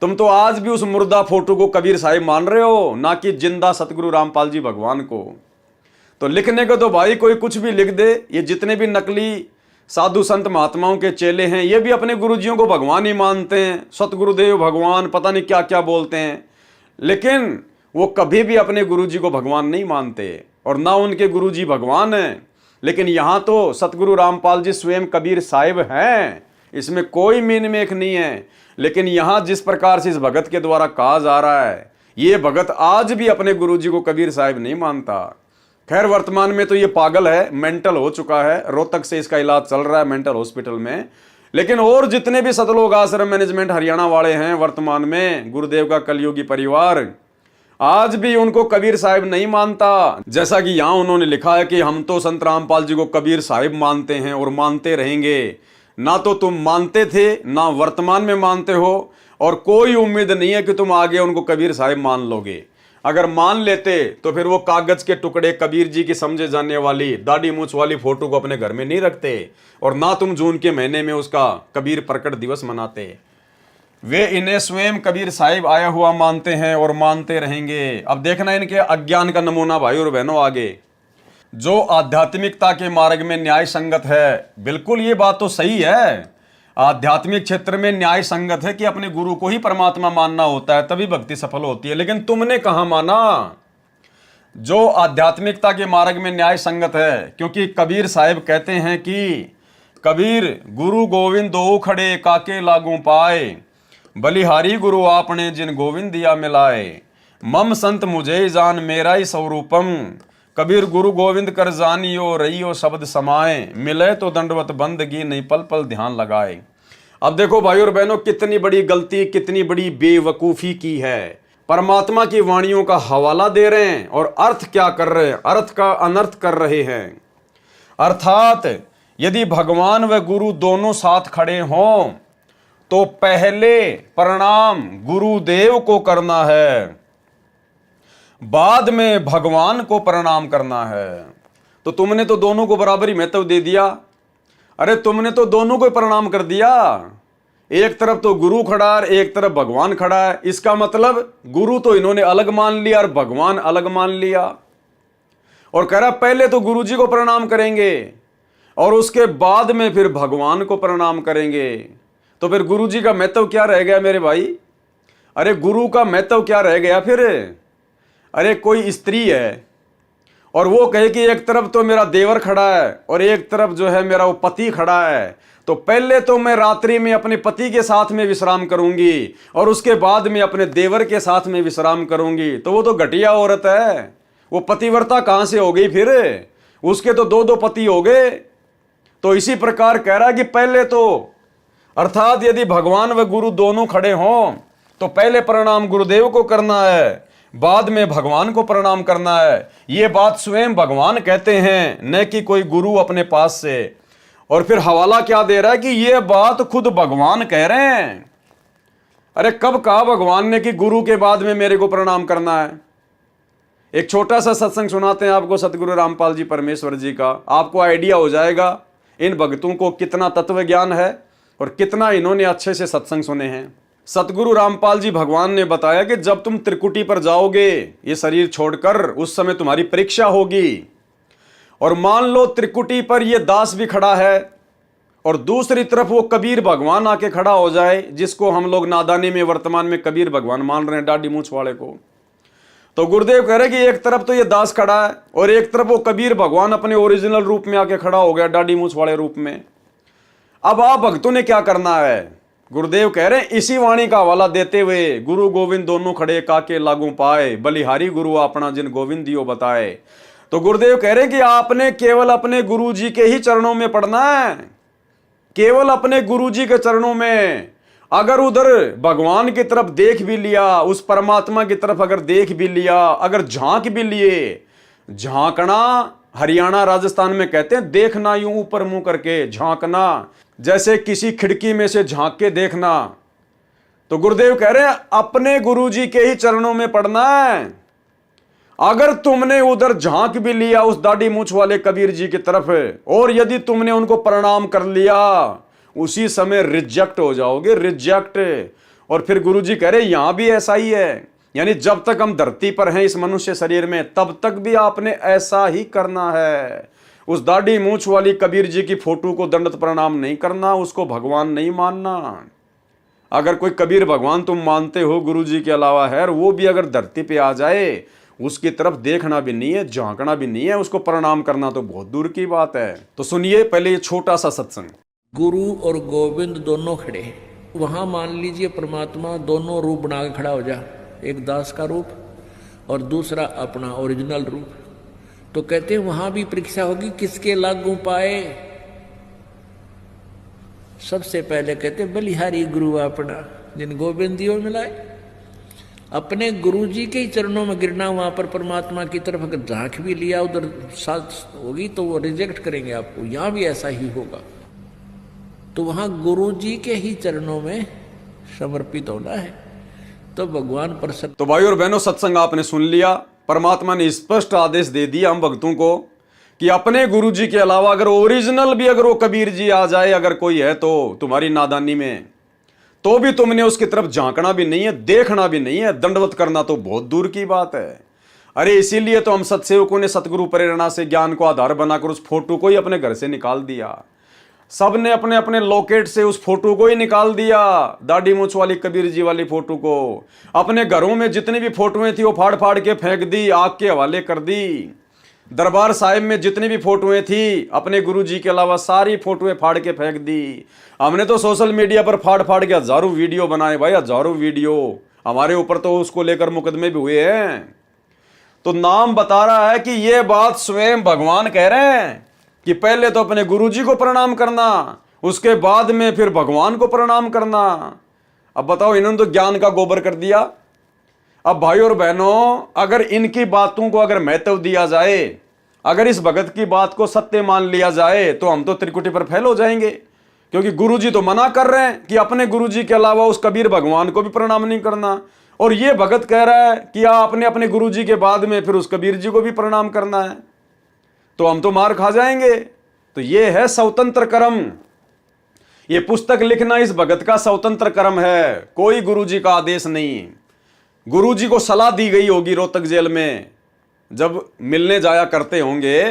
तुम तो आज भी उस मुर्दा फोटो को कबीर साहिब मान रहे हो, ना कि जिंदा सतगुरु रामपाल जी भगवान को। तो लिखने को तो भाई कोई कुछ भी लिख दे। ये जितने भी नकली साधु संत महात्माओं के चेले हैं ये भी अपने गुरुजियों को भगवान ही मानते हैं, सतगुरुदेव भगवान, पता नहीं क्या क्या बोलते हैं, लेकिन वो कभी भी अपने गुरुजी को भगवान नहीं मानते और ना उनके गुरुजी भगवान हैं। लेकिन यहाँ तो सतगुरु रामपाल जी स्वयं कबीर साहिब हैं, इसमें कोई मीन मेख नहीं है। लेकिन यहाँ जिस प्रकार से इस भगत के द्वारा कहा जा रहा है, ये भगत आज भी अपने गुरुजी को कबीर साहिब नहीं मानता। खैर, वर्तमान में तो ये पागल है, मेंटल हो चुका है, रोहतक से इसका इलाज चल रहा है मेंटल हॉस्पिटल में। लेकिन और जितने भी सतलोक आश्रम मैनेजमेंट हरियाणा वाले हैं वर्तमान में, गुरुदेव का कलयुगी परिवार, आज भी उनको कबीर साहिब नहीं मानता। जैसा कि यहां उन्होंने लिखा है कि हम तो संत रामपाल जी को कबीर साहिब मानते हैं और मानते रहेंगे। ना तो तुम मानते थे, ना वर्तमान में मानते हो, और कोई उम्मीद नहीं है कि तुम आगे उनको कबीर साहिब मान लोगे। अगर मान लेते तो फिर वो कागज के टुकड़े कबीर जी की समझे जाने वाली दाढ़ी मूंछ वाली फोटो को अपने घर में नहीं रखते और ना तुम जून के महीने में उसका कबीर प्रकट दिवस मनाते। वे इन्हें स्वयं कबीर साहिब आया हुआ मानते हैं और मानते रहेंगे। अब देखना इनके अज्ञान का नमूना भाई और बहनों आगे। जो आध्यात्मिकता के मार्ग में न्याय संगत है, बिल्कुल ये बात तो सही है, आध्यात्मिक क्षेत्र में न्याय संगत है कि अपने गुरु को ही परमात्मा मानना होता है, तभी भक्ति सफल होती है। लेकिन तुमने कहां माना? जो आध्यात्मिकता के मार्ग में न्याय संगत है, क्योंकि कबीर साहिब कहते हैं कि कबीर गुरु गोविंद दो खड़े काके लागू पाए, बलिहारी गुरु आपने जिन गोविंद दिया मिलाए, मम संत मुझे जान मेरा ही स्वरूपम, कबीर गुरु गोविंद कर जानियो रहियो शब्द समाए, मिले तो दंडवत बंदगी नहीं पल पल ध्यान लगाए। अब देखो भाई और बहनों, कितनी बड़ी गलती, कितनी बड़ी बेवकूफी की है। परमात्मा की वाणियों का हवाला दे रहे हैं और अर्थ क्या कर रहे हैं? अर्थ का अनर्थ कर रहे हैं। अर्थात यदि भगवान व गुरु दोनों साथ खड़े हों तो पहले प्रणाम गुरुदेव को करना है, बाद में भगवान को प्रणाम करना है। तो तुमने तो दोनों को बराबर ही महत्व दे दिया। अरे तुमने तो दोनों को प्रणाम कर दिया। एक तरफ तो गुरु खड़ा है, एक तरफ भगवान खड़ा है। इसका मतलब गुरु तो इन्होंने अलग मान लिया और भगवान अलग मान लिया। और कह रहा पहले तो गुरु जी को प्रणाम करेंगे और उसके बाद में फिर भगवान को प्रणाम करेंगे। तो फिर गुरु जी का महत्व क्या रह गया मेरे भाई? अरे गुरु का महत्व क्या रह गया फिर? अरे कोई स्त्री है और वो कहे कि एक तरफ तो मेरा देवर खड़ा है और एक तरफ जो है मेरा वो पति खड़ा है, तो पहले तो मैं रात्रि में अपने पति के साथ में विश्राम करूंगी और उसके बाद में अपने देवर के साथ में विश्राम करूंगी। तो वो तो घटिया औरत है, वो पतिव्रता कहां से हो गई फिर? उसके तो दो दो पति हो गए। तो इसी प्रकार कह रहा है कि पहले तो, अर्थात यदि भगवान व गुरु दोनों खड़े हों तो पहले प्रणाम गुरुदेव को करना है, बाद में भगवान को प्रणाम करना है। ये बात स्वयं भगवान कहते हैं, न कि कोई गुरु अपने पास से। और फिर हवाला क्या दे रहा है कि ये बात खुद भगवान कह रहे हैं। अरे कब कहा भगवान ने कि गुरु के बाद में मेरे को प्रणाम करना है? एक छोटा सा सत्संग सुनाते हैं आपको सतगुरु रामपाल जी परमेश्वर जी का, आपको आइडिया हो जाएगा इन भक्तों को कितना तत्व ज्ञान है और कितना इन्होंने अच्छे से सत्संग सुने हैं। सतगुरु रामपाल जी भगवान ने बताया कि जब तुम त्रिकुटी पर जाओगे ये शरीर छोड़कर, उस समय तुम्हारी परीक्षा होगी। और मान लो त्रिकुटी पर ये दास भी खड़ा है और दूसरी तरफ वो कबीर भगवान आके खड़ा हो जाए, जिसको हम लोग नादानी में वर्तमान में कबीर भगवान मान रहे हैं, दाढ़ी मूंछ वाले को। तो गुरुदेव कह रहे कि एक तरफ तो ये दास खड़ा है और एक तरफ वो कबीर भगवान अपने ओरिजिनल रूप में आके खड़ा हो गया, दाढ़ी मूंछ वाले रूप में। अब आप भक्तों ने क्या करना है? गुरुदेव कह रहे हैं इसी वाणी का हवाला देते हुए, गुरु गोविंद दोनों खड़े काके लागू पाए, बलिहारी गुरु अपना जिन गोविंद दियो बताए। तो गुरुदेव कह रहे हैं कि आपने केवल अपने गुरु जी के ही चरणों में पड़ना है, केवल अपने गुरु जी के चरणों में। अगर उधर भगवान की तरफ देख भी लिया, उस परमात्मा की तरफ अगर देख भी लिया, अगर झांक भी लिए, झांकना हरियाणा राजस्थान में कहते हैं देखना, यूं ऊपर मुंह करके झांकना, जैसे किसी खिड़की में से झांक के देखना। तो गुरुदेव कह रहे हैं अपने गुरुजी के ही चरणों में पड़ना है। अगर तुमने उधर झांक भी लिया उस दाढ़ी मूंछ वाले कबीर जी की तरफ, और यदि तुमने उनको प्रणाम कर लिया, उसी समय रिजेक्ट हो जाओगे, रिजेक्ट। और फिर गुरुजी कह रहे यहां भी ऐसा ही है, यानी जब तक हम धरती पर हैं इस मनुष्य शरीर में, तब तक भी आपने ऐसा ही करना है। उस दाढ़ी मूंछ वाली कबीर जी की फोटो को दंडवत प्रणाम नहीं करना, उसको भगवान नहीं मानना। अगर कोई कबीर भगवान तुम मानते हो गुरु जी के अलावा है, और वो भी अगर धरती पे आ जाए, उसकी तरफ देखना भी नहीं है, झांकना भी नहीं है, उसको प्रणाम करना तो बहुत दूर की बात है। तो सुनिए पहले ये छोटा सा सत्संग। गुरु और गोविंद दोनों खड़े, वहां मान लीजिए परमात्मा दोनों रूप बना के खड़ा हो जा, एक दास का रूप और दूसरा अपना ओरिजिनल रूप। तो कहते हैं वहां भी परीक्षा होगी, किसके लागू पाए? सबसे पहले कहते बलिहारी गुरु अपना जिन गोविंद दियो मिलाए। अपने गुरु जी के ही चरणों में गिरना, वहां पर परमात्मा की तरफ अगर झांक भी लिया उधर साथ होगी तो वो रिजेक्ट करेंगे आपको। यहां भी ऐसा ही होगा। तो वहां गुरु जी के ही चरणों में समर्पित होना है, तो भगवान प्रसन्न। तो भाई और बहनों, सत्संग आपने सुन लिया। परमात्मा ने स्पष्ट आदेश दे दिया हम भक्तों को कि अपने गुरु जी के अलावा अगर ओरिजिनल भी अगर वो कबीर जी आ जाए, अगर कोई है तो तुम्हारी नादानी में, तो भी तुमने उसकी तरफ झांकना भी नहीं है, देखना भी नहीं है, दंडवत करना तो बहुत दूर की बात है। अरे इसीलिए तो हम सत्सेवकों ने सतगुरु प्रेरणा से ज्ञान को आधार बनाकर उस फोटो को ही अपने घर से निकाल दिया। सब ने अपने अपने लॉकेट से उस फोटो को ही निकाल दिया, दाढ़ी मूंछ वाली कबीर जी वाली फोटो को। अपने घरों में जितनी भी फोटोएं थी वो फाड़ फाड़ के फेंक दी, आग के हवाले कर दी। दरबार साहिब में जितनी भी फोटोएं थी अपने गुरु जी के अलावा सारी फोटोएं फाड़ के फेंक दी। हमने तो सोशल मीडिया पर फाड़ फाड़ के हजारों वीडियो बनाए भाई, हजारों वीडियो। हमारे ऊपर तो उसको लेकर मुकदमे भी हुए हैं। तो नाम बता रहा है कि ये बात स्वयं भगवान कह रहे हैं कि पहले तो अपने गुरु जी को प्रणाम करना, उसके बाद में फिर भगवान को प्रणाम करना। अब बताओ, इन्होंने तो ज्ञान का गोबर कर दिया। अब भाई और बहनों, अगर इनकी बातों को अगर महत्व दिया जाए, अगर इस भगत की बात को सत्य मान लिया जाए, तो हम तो त्रिकुटी पर फेल हो जाएंगे। क्योंकि गुरुजी तो मना कर रहे हैं कि अपने गुरुजी के अलावा उस कबीर भगवान को भी प्रणाम नहीं करना, और ये भगत कह रहा है कि आपने अपने गुरुजी के बाद में फिर उस कबीर जी को भी प्रणाम करना है। तो हम तो मार खा जाएंगे। तो ये है स्वतंत्र कर्म। ये पुस्तक लिखना इस भगत का स्वतंत्र कर्म है, कोई गुरुजी का आदेश नहीं। गुरुजी को सलाह दी गई होगी रोहतक जेल में जब मिलने जाया करते होंगे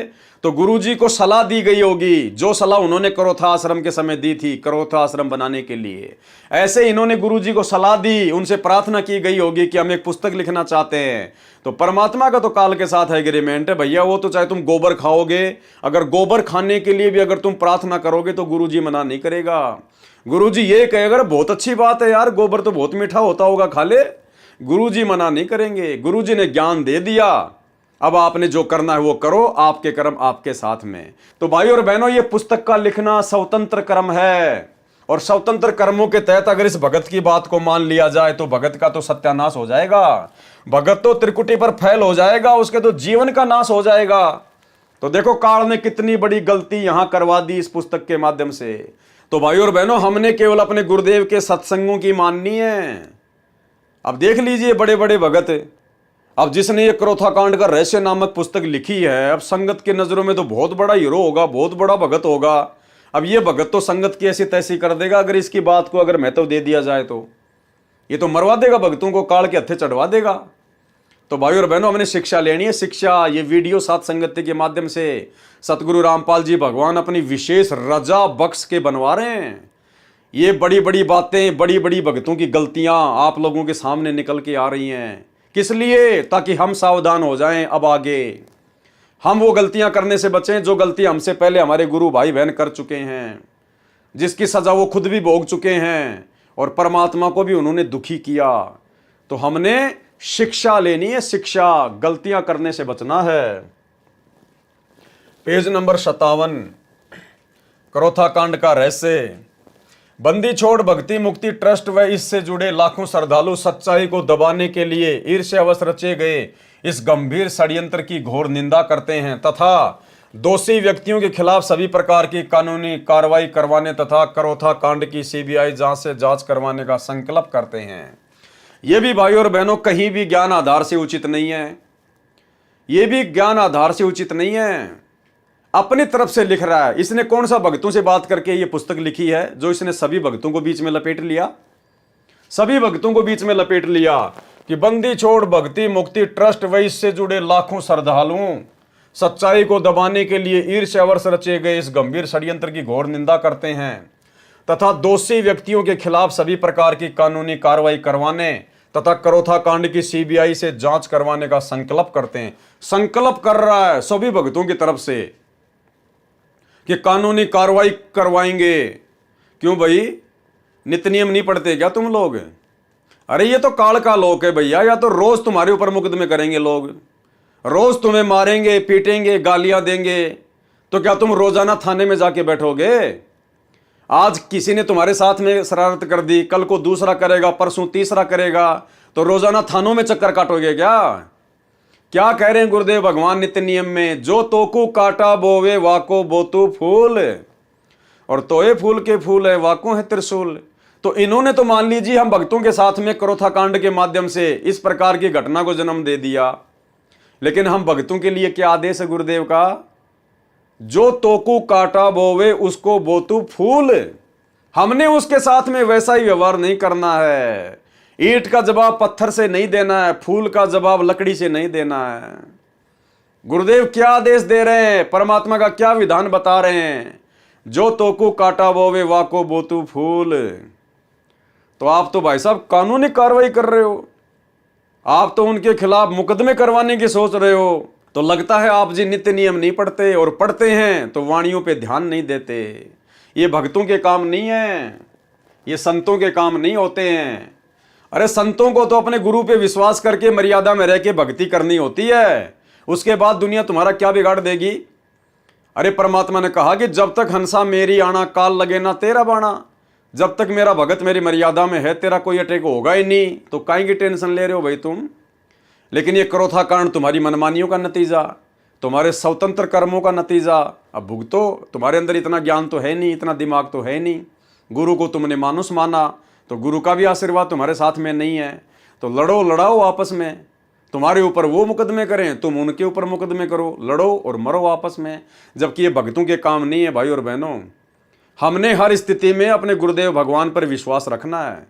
तो गुरुजी को सलाह दी गई होगी, जो सलाह उन्होंने करोथा आश्रम के समय दी थी करोथा आश्रम बनाने के लिए, ऐसे इन्होंने गुरुजी को सलाह दी, उनसे प्रार्थना की गई होगी कि हम एक पुस्तक लिखना चाहते हैं। तो परमात्मा का तो काल के साथ एग्रीमेंट है भैया, वो तो चाहे तुम गोबर खाओगे, अगर गोबर खाने के लिए भी अगर तुम प्रार्थना करोगे तो गुरुजी मना नहीं करेगा। गुरुजी ये कहे अगर बहुत अच्छी बात है यार, गोबर तो बहुत मीठा होता होगा, खा ले, गुरुजी मना नहीं करेंगे। गुरुजी ने ज्ञान दे दिया, अब आपने जो करना है वो करो, आपके कर्म आपके साथ में। तो भाई और बहनों, ये पुस्तक का लिखना स्वतंत्र कर्म है, और स्वतंत्र कर्मों के तहत अगर इस भगत की बात को मान लिया जाए तो भगत का तो सत्यानाश हो जाएगा, भगत तो त्रिकुटी पर फैल हो जाएगा, उसके तो जीवन का नाश हो जाएगा। तो देखो काल ने कितनी बड़ी गलती यहां करवा दी इस पुस्तक के माध्यम से। तो भाई और बहनों, हमने केवल अपने गुरुदेव के सत्संगों की माननी है। अब देख लीजिए बड़े बड़े भगत, अब जिसने ये करोथा कांड का रहस्य नामक पुस्तक लिखी है, अब संगत की नजरों में तो बहुत बड़ा हीरो होगा, बहुत बड़ा भगत होगा। अब ये भगत तो संगत की ऐसी तैसी कर देगा, अगर इसकी बात को अगर महत्व दे दिया जाए तो ये तो मरवा देगा भक्तों को, काल के हत्थे चढ़वा देगा। तो भाई और बहनों, हमने शिक्षा लेनी है, शिक्षा। ये वीडियो सात संगति के माध्यम से सतगुरु रामपाल जी भगवान अपनी विशेष रजा बख्श के बनवा रहे हैं। ये बड़ी बड़ी बातें, बड़ी बड़ी भक्तों की गलतियां आप लोगों के सामने निकल के आ रही हैं। किस लिए? ताकि हम सावधान हो जाएं, अब आगे हम वो गलतियां करने से बचें जो गलती हमसे पहले हमारे गुरु भाई बहन कर चुके हैं, जिसकी सजा वो खुद भी भोग चुके हैं और परमात्मा को भी उन्होंने दुखी किया। तो हमने शिक्षा लेनी है, शिक्षा, गलतियां करने से बचना है। पेज नंबर 57, करोथा कांड का रहस्य। बंदी छोड़ भक्ति मुक्ति ट्रस्ट व इससे जुड़े लाखों श्रद्धालु सच्चाई को दबाने के लिए ईर्ष्यावश रचे गए इस गंभीर षड्यंत्र की घोर निंदा करते हैं तथा दोषी व्यक्तियों के खिलाफ सभी प्रकार की कानूनी कार्रवाई करवाने तथा करोथा कांड की सीबीआई जांच से जांच करवाने का संकल्प करते हैं। ये भी भाई और बहनों कहीं भी ज्ञान आधार से उचित नहीं है, ये भी ज्ञान आधार से उचित नहीं है, अपनी तरफ से लिख रहा है। इसने कौन सा भक्तों से बात करके ये पुस्तक लिखी है जो इसने सभी भक्तों को बीच में लपेट लिया, सभी भक्तों को बीच में लपेट लिया कि बंदी छोड़ भक्ति मुक्ति ट्रस्ट व इससे जुड़े लाखों श्रद्धालुओं सच्चाई को दबाने के लिए ईर्ष्यावश रचे गए इस गंभीर षड्यंत्र की घोर निंदा करते हैं तथा दोषी व्यक्तियों के खिलाफ सभी प्रकार की कानूनी कार्रवाई करवाने तथा करोथा कांड की सीबीआई से जांच करवाने का संकल्प करते हैं। संकल्प कर रहा है सभी भक्तों की तरफ से कि कानूनी कार्रवाई करवाएंगे। क्यों भाई, नित्य नियम नहीं पढ़ते क्या तुम लोग? अरे ये तो काल का लोक है भैया, या तो रोज तुम्हारे ऊपर मुकदमे करेंगे लोग, रोज तुम्हें मारेंगे पीटेंगे गालियां देंगे, तो क्या तुम रोजाना थाने में जाके बैठोगे? आज किसी ने तुम्हारे साथ में शरारत कर दी, कल को दूसरा करेगा, परसों तीसरा करेगा, तो रोजाना थानों में चक्कर काटोगे क्या? क्या कह रहे हैं गुरुदेव भगवान नित्य नियम में? जो तोकू काटा बोवे वाको बोतु फूल, और तोए फूल के फूल है वाको है त्रिशूल। तो इन्होंने तो मान लीजिए हम भक्तों के साथ में करोथा कांड के माध्यम से इस प्रकार की घटना को जन्म दे दिया, लेकिन हम भक्तों के लिए क्या आदेश है गुरुदेव का? जो तोकू काटा बोवे उसको बोतु फूल। हमने उसके साथ में वैसा ही व्यवहार नहीं करना है। ईंट का जवाब पत्थर से नहीं देना है, फूल का जवाब लकड़ी से नहीं देना है। गुरुदेव क्या आदेश दे रहे हैं, परमात्मा का क्या विधान बता रहे हैं? जो तोकू काटा बोवे वाको बोतु फूल। तो आप तो भाई साहब कानूनी कार्रवाई कर रहे हो, आप तो उनके खिलाफ मुकदमे करवाने की सोच रहे हो। तो लगता है आप जी नित्य नियम नहीं पढ़ते, और पढ़ते हैं तो वाणियों पे ध्यान नहीं देते। ये भक्तों के काम नहीं है, ये संतों के काम नहीं होते हैं। अरे संतों को तो अपने गुरु पे विश्वास करके मर्यादा में रह के भक्ति करनी होती है, उसके बाद दुनिया तुम्हारा क्या बिगाड़ देगी? अरे परमात्मा ने कहा कि जब तक हंसा मेरी आना काल लगे ना तेरा बाणा। जब तक मेरा भगत मेरी मर्यादा में है तेरा कोई अटैक होगा ही नहीं, तो काहे की टेंशन ले रहे हो भाई तुम? लेकिन ये करोथा कांड तुम्हारी मनमानियों का नतीजा, तुम्हारे स्वतंत्र कर्मों का नतीजा। अब भुगतो, तुम्हारे अंदर इतना ज्ञान तो है नहीं, इतना दिमाग तो है नहीं। गुरु को तुमने मानुष माना, तो गुरु का भी आशीर्वाद तुम्हारे साथ में नहीं है। तो लड़ो लड़ाओ आपस में, तुम्हारे ऊपर वो मुकदमे करें, तुम उनके ऊपर मुकदमे करो, लड़ो और मरो आपस में। जबकि ये भक्तों के काम नहीं है भाई और बहनों। हमने हर स्थिति में अपने गुरुदेव भगवान पर विश्वास रखना है,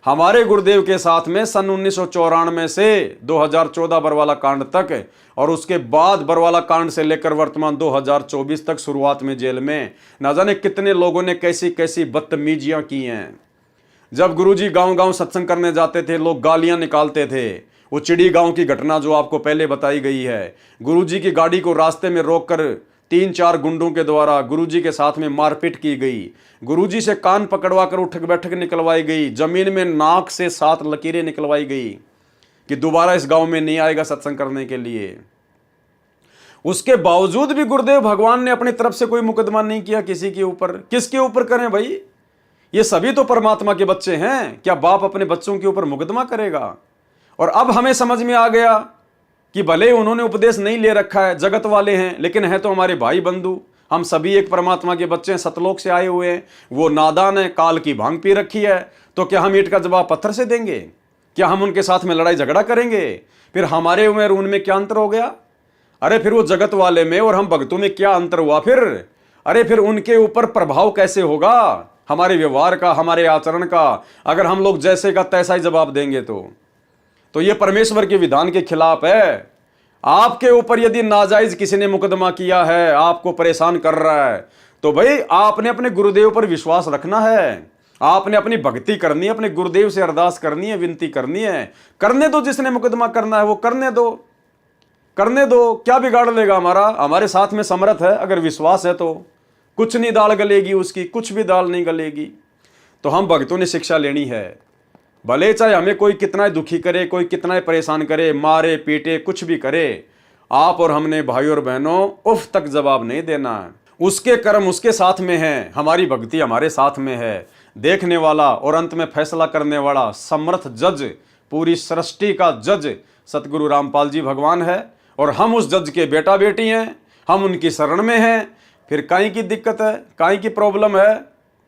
हमारे गुरुदेव के साथ में सन 1994 से 2014 बरवाला कांड तक और उसके बाद बरवाला कांड से लेकर वर्तमान 2024 तक शुरुआत में जेल में ना जाने कितने लोगों ने कैसी कैसी बदतमीजियां की हैं। जब गुरुजी गांव-गांव सत्संग करने जाते थे, लोग गालियां निकालते थे। वो चिड़ी गांव की घटना जो आपको पहले बताई गई है, गुरुजी की गाड़ी को रास्ते में रोककर 3-4 गुंडों के द्वारा गुरुजी के साथ में मारपीट की गई। गुरुजी से कान पकड़वा कर उठक बैठक निकलवाई गई। जमीन में नाक से 7 लकीरें निकलवाई गई कि दोबारा इस गांव में नहीं आएगा सत्संग करने के लिए। उसके बावजूद भी गुरुदेव भगवान ने अपनी तरफ से कोई मुकदमा नहीं किया किसी के ऊपर। किसके ऊपर करें भाई? ये सभी तो परमात्मा के बच्चे हैं। क्या बाप अपने बच्चों के ऊपर मुकदमा करेगा? और अब हमें समझ में आ गया कि भले उन्होंने उपदेश नहीं ले रखा है, जगत वाले हैं, लेकिन है तो हमारे भाई बंधु। हम सभी एक परमात्मा के बच्चे हैं, सतलोक से आए हुए हैं। वो नादान है, काल की भांग पी रखी है, तो क्या हम ईंट का जवाब पत्थर से देंगे? क्या हम उनके साथ में लड़ाई झगड़ा करेंगे? फिर हमारे में और उनमें क्या अंतर हो गया? अरे फिर वो जगत वाले में और हम भक्तों में क्या अंतर हुआ फिर? अरे फिर उनके ऊपर प्रभाव कैसे होगा हमारे व्यवहार का, हमारे आचरण का, अगर हम लोग जैसे का तैसा ही जवाब देंगे तो ये परमेश्वर के विधान के खिलाफ है। आपके ऊपर यदि नाजायज किसी ने मुकदमा किया है, आपको परेशान कर रहा है, तो भाई आपने अपने गुरुदेव पर विश्वास रखना है। आपने अपनी भक्ति करनी है, अपने गुरुदेव से अरदास करनी है, विनती करनी है। करने दो, जिसने मुकदमा करना है वो करने दो, करने दो। क्या बिगाड़ लेगा हमारा? हमारे साथ में समर्थ है, अगर विश्वास है तो कुछ नहीं दाल गलेगी उसकी, कुछ भी दाल नहीं गलेगी। तो हम भक्तों ने शिक्षा लेनी है। भले चाहे हमें कोई कितना ही दुखी करे, कोई कितना ही परेशान करे, मारे पीटे, कुछ भी करे, आप और हमने भाई और बहनों उफ तक जवाब नहीं देना है। उसके कर्म उसके साथ में है, हमारी भक्ति हमारे साथ में है। देखने वाला और अंत में फैसला करने वाला समर्थ जज, पूरी सृष्टि का जज सतगुरु रामपाल जी भगवान है और हम उस जज के बेटा बेटी हैं, हम उनकी शरण में हैं। फिर काई की दिक्कत है, काई की प्रॉब्लम है?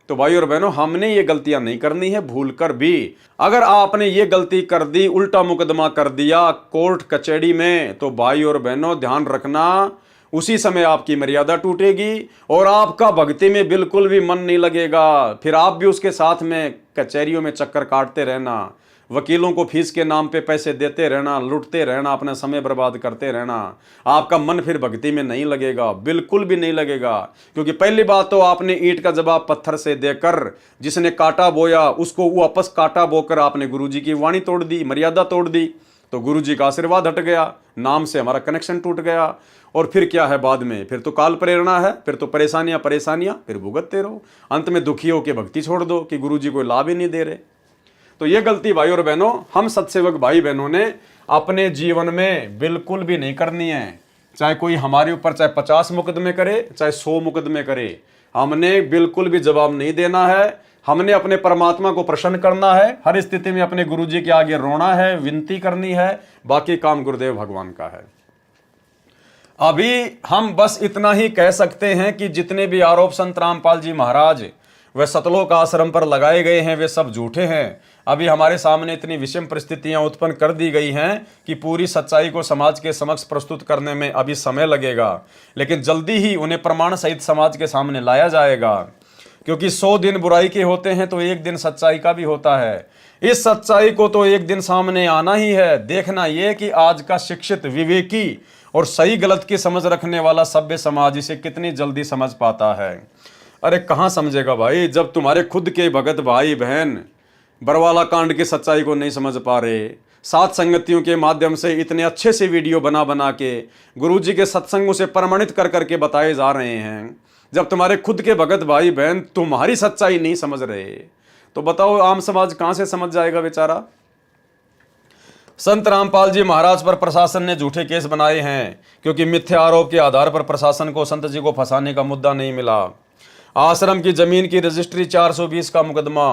तो भाई और बहनों, हमने ये गलतियां नहीं करनी है भूल कर भी। अगर आपने ये गलती कर दी, उल्टा मुकदमा कर दिया कोर्ट कचहरी में, तो भाई और बहनों ध्यान रखना, उसी समय आपकी मर्यादा टूटेगी और आपका भक्ति में बिल्कुल भी मन नहीं लगेगा। फिर आप भी उसके साथ में कचहरियों में चक्कर काटते रहना, वकीलों को फीस के नाम पे पैसे देते रहना, लुटते रहना, अपना समय बर्बाद करते रहना। आपका मन फिर भक्ति में नहीं लगेगा, बिल्कुल भी नहीं लगेगा। क्योंकि पहली बात तो आपने ईंट का जवाब पत्थर से देकर, जिसने कांटा बोया उसको वापस कांटा बोकर आपने गुरुजी की वाणी तोड़ दी, मर्यादा तोड़ दी, तो गुरुजी का आशीर्वाद हट गया, नाम से हमारा कनेक्शन टूट गया। और फिर क्या है बाद में? फिर तो काल प्रेरणा है, फिर तो परेशानियां फिर भुगतते रहो। अंत में दुखी होकर भक्ति छोड़ दो कि गुरुजी कोई लाभ ही नहीं दे रहे। तो ये गलती भाई और बहनों, हम सत्सेवक भाई बहनों ने अपने जीवन में बिल्कुल भी नहीं करनी है। चाहे कोई हमारे ऊपर चाहे 50 मुकदमे करे, चाहे 100 मुकदमे करे, हमने बिल्कुल भी जवाब नहीं देना है। हमने अपने परमात्मा को प्रसन्न करना है, हर स्थिति में अपने गुरुजी के आगे रोना है, विनती करनी है। बाकी काम गुरुदेव भगवान का है। अभी हम बस इतना ही कह सकते हैं कि जितने भी आरोप संत रामपाल जी महाराज वे सतलोक आश्रम पर लगाए गए हैं, वे सब झूठे हैं। अभी हमारे सामने इतनी विषम परिस्थितियां उत्पन्न कर दी गई हैं कि पूरी सच्चाई को समाज के समक्ष प्रस्तुत करने में अभी समय लगेगा, लेकिन जल्दी ही उन्हें प्रमाण सहित समाज के सामने लाया जाएगा। क्योंकि 100 दिन बुराई के होते हैं तो एक दिन सच्चाई का भी होता है। इस सच्चाई को तो एक दिन सामने आना ही है। देखना यह कि आज का शिक्षित, विवेकी और सही गलत की समझ रखने वाला सभ्य समाज इसे कितनी जल्दी समझ पाता है। अरे कहाँ समझेगा भाई, जब तुम्हारे खुद के भगत भाई बहन बरवाला कांड की सच्चाई को नहीं समझ पा रहे, सात संगतियों के माध्यम से इतने अच्छे से वीडियो बना बना के गुरुजी के सत्संगों से प्रमाणित कर करके बताए जा रहे हैं, जब तुम्हारे खुद के भगत भाई बहन तुम्हारी सच्चाई नहीं समझ रहे, तो बताओ आम समाज कहाँ से समझ जाएगा बेचारा। संत रामपाल जी महाराज पर प्रशासन ने झूठे केस बनाए हैं, क्योंकि मिथ्या आरोप के आधार पर प्रशासन को संत जी को फंसाने का मुद्दा नहीं मिला। आश्रम की जमीन की रजिस्ट्री 420 का मुकदमा।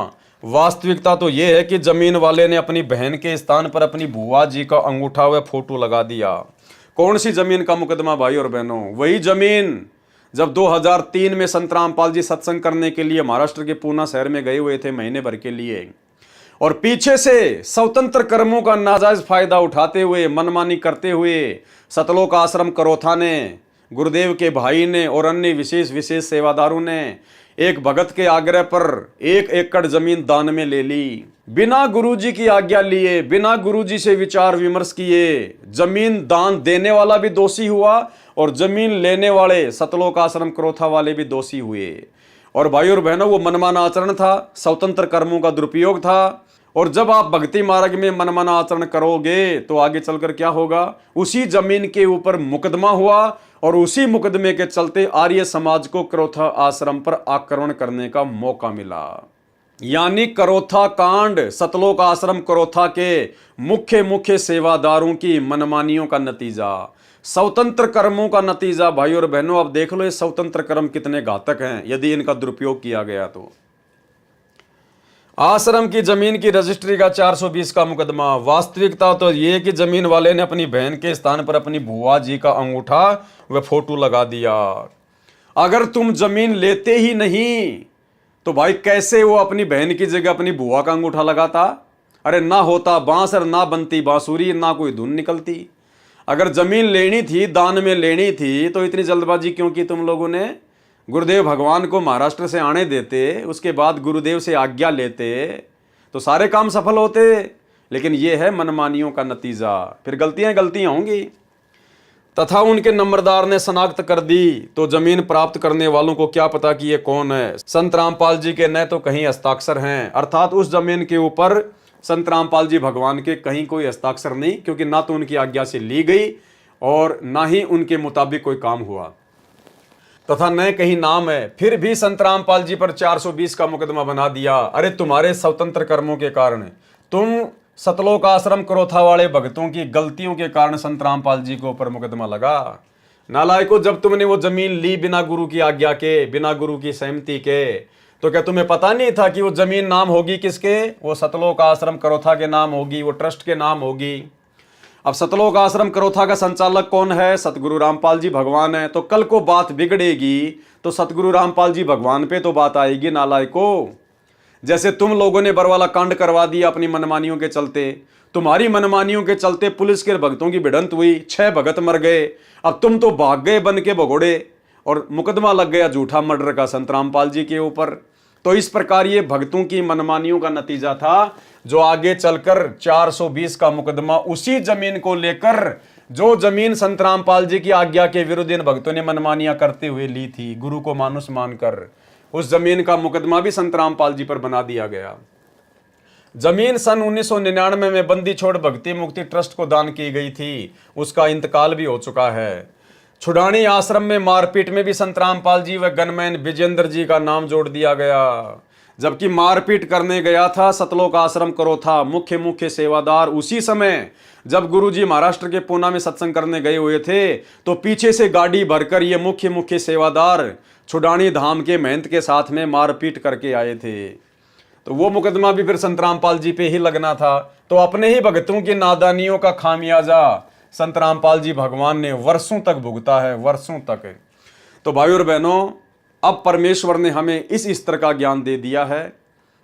वास्तविकता तो यह है कि जमीन वाले ने अपनी बहन के स्थान पर अपनी बुआ जी का अंगूठा व फोटो लगा दिया। कौन सी जमीन का मुकदमा भाई और बहनों? वही जमीन जब 2003 में संत रामपाल जी सत्संग करने के लिए महाराष्ट्र के पूना शहर में गए हुए थे महीने भर के लिए, और पीछे से स्वतंत्र कर्मों का नाजायज फायदा उठाते हुए, मनमानी करते हुए सतलोक आश्रम करोथा ने, गुरुदेव के भाई ने और अन्य विशेष सेवादारों ने एक भगत के आग्रह पर 1 एकड़ जमीन दान में ले ली, बिना गुरुजी की आज्ञा लिए, बिना गुरुजी से विचार विमर्श किए। जमीन दान देने वाला भी दोषी हुआ और जमीन लेने वाले सतलोक आश्रम क्रोथा वाले भी दोषी हुए। और भाई और बहनों, वो मनमाना आचरण था, स्वतंत्र कर्मों का दुरुपयोग था। और जब आप भक्ति मार्ग में मनमाना आचरण करोगे तो आगे चलकर क्या होगा? उसी जमीन के ऊपर मुकदमा हुआ और उसी मुकदमे के चलते आर्य समाज को क्रोथा आश्रम पर आक्रमण करने का मौका मिला। यानी क्रोथा कांड सतलोक आश्रम क्रोथा के मुख्य सेवादारों की मनमानियों का नतीजा, स्वतंत्र कर्मों का नतीजा। भाई और बहनों, अब देख लो ये स्वतंत्र कर्म कितने घातक हैं यदि इनका दुरुपयोग किया गया तो। आश्रम की जमीन की रजिस्ट्री का 420 का मुकदमा। वास्तविकता तो ये कि जमीन वाले ने अपनी बहन के स्थान पर अपनी बुआ जी का अंगूठा व फोटो लगा दिया। अगर तुम जमीन लेते ही नहीं तो भाई कैसे वो अपनी बहन की जगह अपनी बुआ का अंगूठा लगाता? अरे ना होता बांस और ना बनती बांसुरी, ना कोई धुन निकलती। अगर जमीन लेनी थी, दान में लेनी थी, तो इतनी जल्दबाजी क्यों की तुम लोगों ने? गुरुदेव भगवान को महाराष्ट्र से आने देते, उसके बाद गुरुदेव से आज्ञा लेते तो सारे काम सफल होते। लेकिन यह है मनमानियों का नतीजा। फिर गलतियां होंगी। तथा उनके नंबरदार ने शनाख्त कर दी तो जमीन प्राप्त करने वालों को क्या पता कि ये कौन है। संत रामपाल जी के न तो कहीं हस्ताक्षर हैं, अर्थात उस जमीन के ऊपर संत रामपाल जी भगवान के कहीं कोई हस्ताक्षर नहीं, क्योंकि ना तो उनकी आज्ञा से ली गई और ना ही उनके मुताबिक कोई काम हुआ, तथा न कहीं नाम है। फिर भी संत रामपाल जी पर 420 का मुकदमा बना दिया। अरे तुम्हारे स्वतंत्र कर्मों के कारण, तुम सतलोक आश्रम क्रोथा वाले भक्तों की गलतियों के कारण संत रामपाल जी के ऊपर मुकदमा लगा। नालायकों, जब तुमने वो जमीन ली बिना गुरु की आज्ञा के, बिना गुरु की सहमति के, तो क्या तुम्हें पता नहीं था कि वो जमीन नाम होगी किसके? वो सतलोक आश्रम क्रोथा के नाम होगी, वो ट्रस्ट के नाम होगी। अब सतलोक आश्रम क्रोथा का संचालक कौन है? सतगुरु रामपाल जी भगवान है। तो कल को बात बिगड़ेगी तो सतगुरु रामपाल जी भगवान पे तो बात आएगी नालायकों। जैसे तुम लोगों ने बरवाला कांड करवा दिया अपनी मनमानियों के चलते। तुम्हारी मनमानियों के चलते पुलिस के भक्तों की भिड़ंत हुई, 6 भगत मर गए। अब तुम तो भाग गए बन के भगोड़े और मुकदमा लग गया झूठा मर्डर का संत रामपाल जी के ऊपर। तो इस प्रकार ये भक्तों की मनमानियों का नतीजा था, जो आगे चलकर 420 का मुकदमा उसी जमीन को लेकर, जो जमीन संत रामपाल जी की आज्ञा के विरुद्ध इन भक्तों ने मनमानियां करते हुए ली थी, गुरु को मानुष मानकर, उस जमीन का मुकदमा भी संत रामपाल जी पर बना दिया गया। जमीन सन 1999 में बंदी छोड़ भक्ति मुक्ति ट्रस्ट को दान की गई थी, उसका इंतकाल भी हो चुका है। छुड़ानी आश्रम में मारपीट में भी संत रामपाल जी व गनमैन विजेंद्र जी का नाम जोड़ दिया गया। जबकि मारपीट करने गया था सतलोक आश्रम क्रोथा मुख्य सेवादार, उसी समय जब गुरुजी महाराष्ट्र के पूना में सत्संग करने गए हुए थे, तो पीछे से गाड़ी भरकर ये मुख्य सेवादार छुड़ानी धाम के महंत के साथ में मारपीट करके आए थे। तो वो मुकदमा भी फिर संत रामपाल जी पे ही लगना था। तो अपने ही भक्तों की नादानियों का खामियाजा संत रामपाल जी भगवान ने वर्षों तक भुगता है, वर्षों तक। तो भाइयों और बहनों, अब परमेश्वर ने हमें इस स्तर का ज्ञान दे दिया है,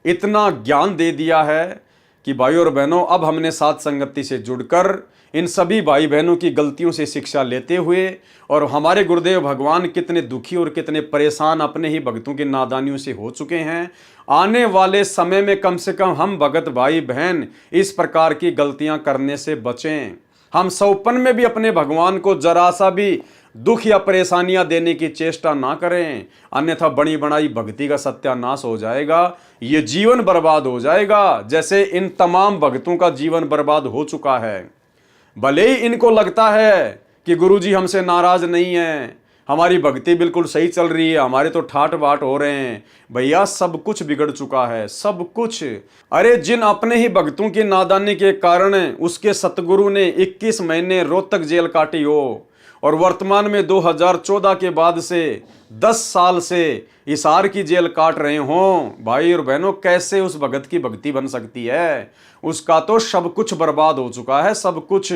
इतना ज्ञान दे दिया है कि भाइयों और बहनों, अब हमने साथ संगति से जुड़कर इन सभी भाई बहनों की गलतियों से शिक्षा लेते हुए, और हमारे गुरुदेव भगवान कितने दुखी और कितने परेशान अपने ही भक्तों की नादानियों से हो चुके हैं, आने वाले समय में कम से कम हम भगत भाई बहन इस प्रकार की गलतियां करने से बचें। हम सौपन में भी अपने भगवान को जरा सा भी दुख या परेशानियां देने की चेष्टा ना करें, अन्यथा बड़ी बनाई भक्ति का सत्यानाश हो जाएगा, ये जीवन बर्बाद हो जाएगा, जैसे इन तमाम भक्तों का जीवन बर्बाद हो चुका है। भले ही इनको लगता है कि गुरुजी हमसे नाराज नहीं है, हमारी भक्ति बिल्कुल सही चल रही है, हमारे तो ठाट बाट हो रहे हैं, भैया सब कुछ बिगड़ चुका है, सब कुछ। अरे जिन अपने ही भक्तों की नादानी के कारण उसके सतगुरु ने 21 महीने रोहतक जेल काटी हो, और वर्तमान में 2014 के बाद से 10 साल से हिसार की जेल काट रहे हों, भाई और बहनों, कैसे उस भगत की भक्ति बन सकती है? उसका तो सब कुछ बर्बाद हो चुका है, सब कुछ।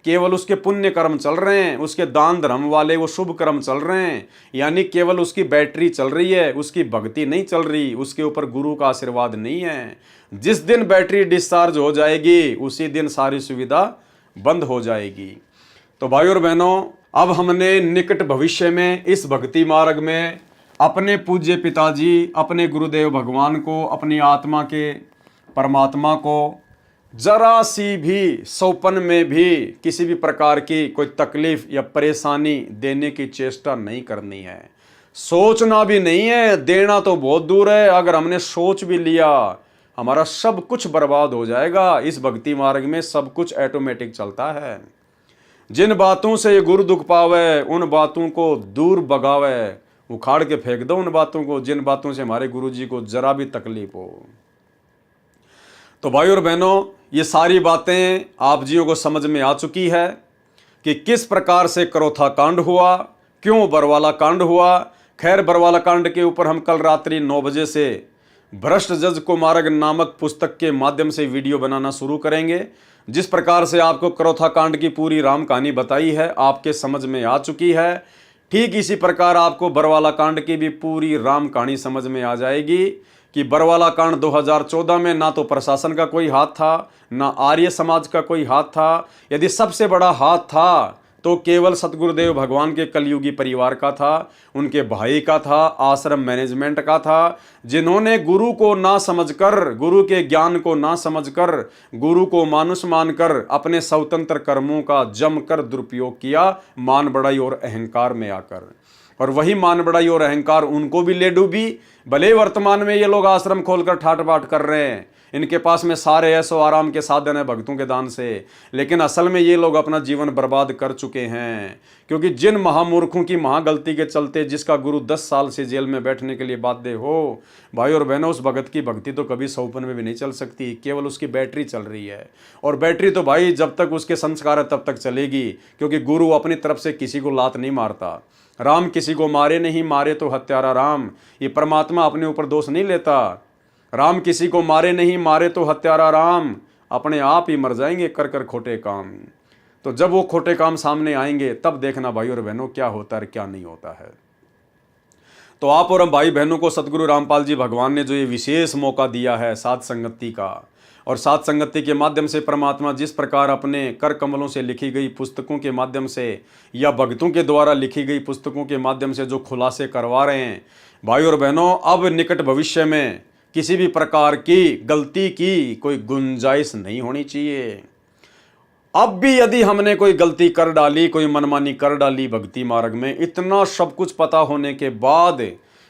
केवल उसके पुण्य कर्म चल रहे हैं, उसके दान धर्म वाले वो शुभ कर्म चल रहे हैं, यानी केवल उसकी बैटरी चल रही है, उसकी भक्ति नहीं चल रही, उसके ऊपर गुरु का आशीर्वाद नहीं है। जिस दिन बैटरी डिस्चार्ज हो जाएगी उसी दिन सारी सुविधा बंद हो जाएगी। तो भाई और बहनों, अब हमने निकट भविष्य में इस भक्ति मार्ग में अपने पूज्य पिताजी, अपने गुरुदेव भगवान को, अपनी आत्मा के परमात्मा को जरा सी भी सौपन में भी किसी भी प्रकार की कोई तकलीफ या परेशानी देने की चेष्टा नहीं करनी है। सोचना भी नहीं है, देना तो बहुत दूर है। अगर हमने सोच भी लिया हमारा सब कुछ बर्बाद हो जाएगा। इस भक्ति मार्ग में सब कुछ ऑटोमेटिक चलता है। जिन बातों से ये गुरु दुख पावे उन बातों को दूर भगावे, उखाड़ के फेंक दो उन बातों को जिन बातों से हमारे गुरु जी को जरा भी तकलीफ हो। तो भाई और बहनों, ये सारी बातें आप जियों को समझ में आ चुकी है कि किस प्रकार से करोथा कांड हुआ, क्यों बरवाला कांड हुआ। खैर, बरवाला कांड के ऊपर हम कल रात्रि 9 बजे से भ्रष्ट जज को मार्ग नामक पुस्तक के माध्यम से वीडियो बनाना शुरू करेंगे। जिस प्रकार से आपको करोथा कांड की पूरी राम कहानी बताई है, आपके समझ में आ चुकी है, ठीक इसी प्रकार आपको बरवाला कांड की भी पूरी राम कहानी समझ में आ जाएगी कि बरवाला कांड 2014 में ना तो प्रशासन का कोई हाथ था, ना आर्य समाज का कोई हाथ था। यदि सबसे बड़ा हाथ था तो केवल सतगुरुदेव भगवान के कलयुगी परिवार का था, उनके भाई का था, आश्रम मैनेजमेंट का था, जिन्होंने गुरु को ना समझकर, गुरु के ज्ञान को ना समझकर, गुरु को मानुष मानकर अपने स्वतंत्र कर्मों का जमकर दुरुपयोग किया, मान बढ़ाई और अहंकार में आकर। और वही मान बढ़ाई और अहंकार उनको भी ले डूबी। भले वर्तमान में ये लोग आश्रम खोलकर ठाट बाट कर रहे हैं, इनके पास में सारे ऐसो आराम के साधन है भक्तों के दान से, लेकिन असल में ये लोग अपना जीवन बर्बाद कर चुके हैं। क्योंकि जिन महामूर्खों की महागलती के चलते जिसका गुरु 10 साल से जेल में बैठने के लिए बाध्य हो, भाई और बहनों, उस भगत की भक्ति तो कभी सौपन में भी नहीं चल सकती, केवल उसकी बैटरी चल रही है। और बैटरी तो भाई जब तक उसके संस्कार है तब तक चलेगी, क्योंकि गुरु अपनी तरफ से किसी को लात नहीं मारता। राम किसी को मारे नहीं, मारे तो हत्यारा राम। ये परमात्मा अपने ऊपर दोष नहीं लेता। राम किसी को मारे नहीं, मारे तो हत्यारा राम। अपने आप ही मर जाएंगे कर कर खोटे काम। तो जब वो खोटे काम सामने आएंगे तब देखना भाई और बहनों क्या होता है क्या नहीं होता है। तो आप और हम भाई बहनों को सतगुरु रामपाल जी भगवान ने जो ये विशेष मौका दिया है साध संगति का, और साध संगति के माध्यम से परमात्मा जिस प्रकार अपने कर कमलों से लिखी गई पुस्तकों के माध्यम से या भक्तों के द्वारा लिखी गई पुस्तकों के माध्यम से जो खुलासे करवा रहे हैं, भाई और बहनों, अब निकट भविष्य में किसी भी प्रकार की गलती की कोई गुंजाइश नहीं होनी चाहिए। अब भी यदि हमने कोई गलती कर डाली, कोई मनमानी कर डाली भक्ति मार्ग में, इतना सब कुछ पता होने के बाद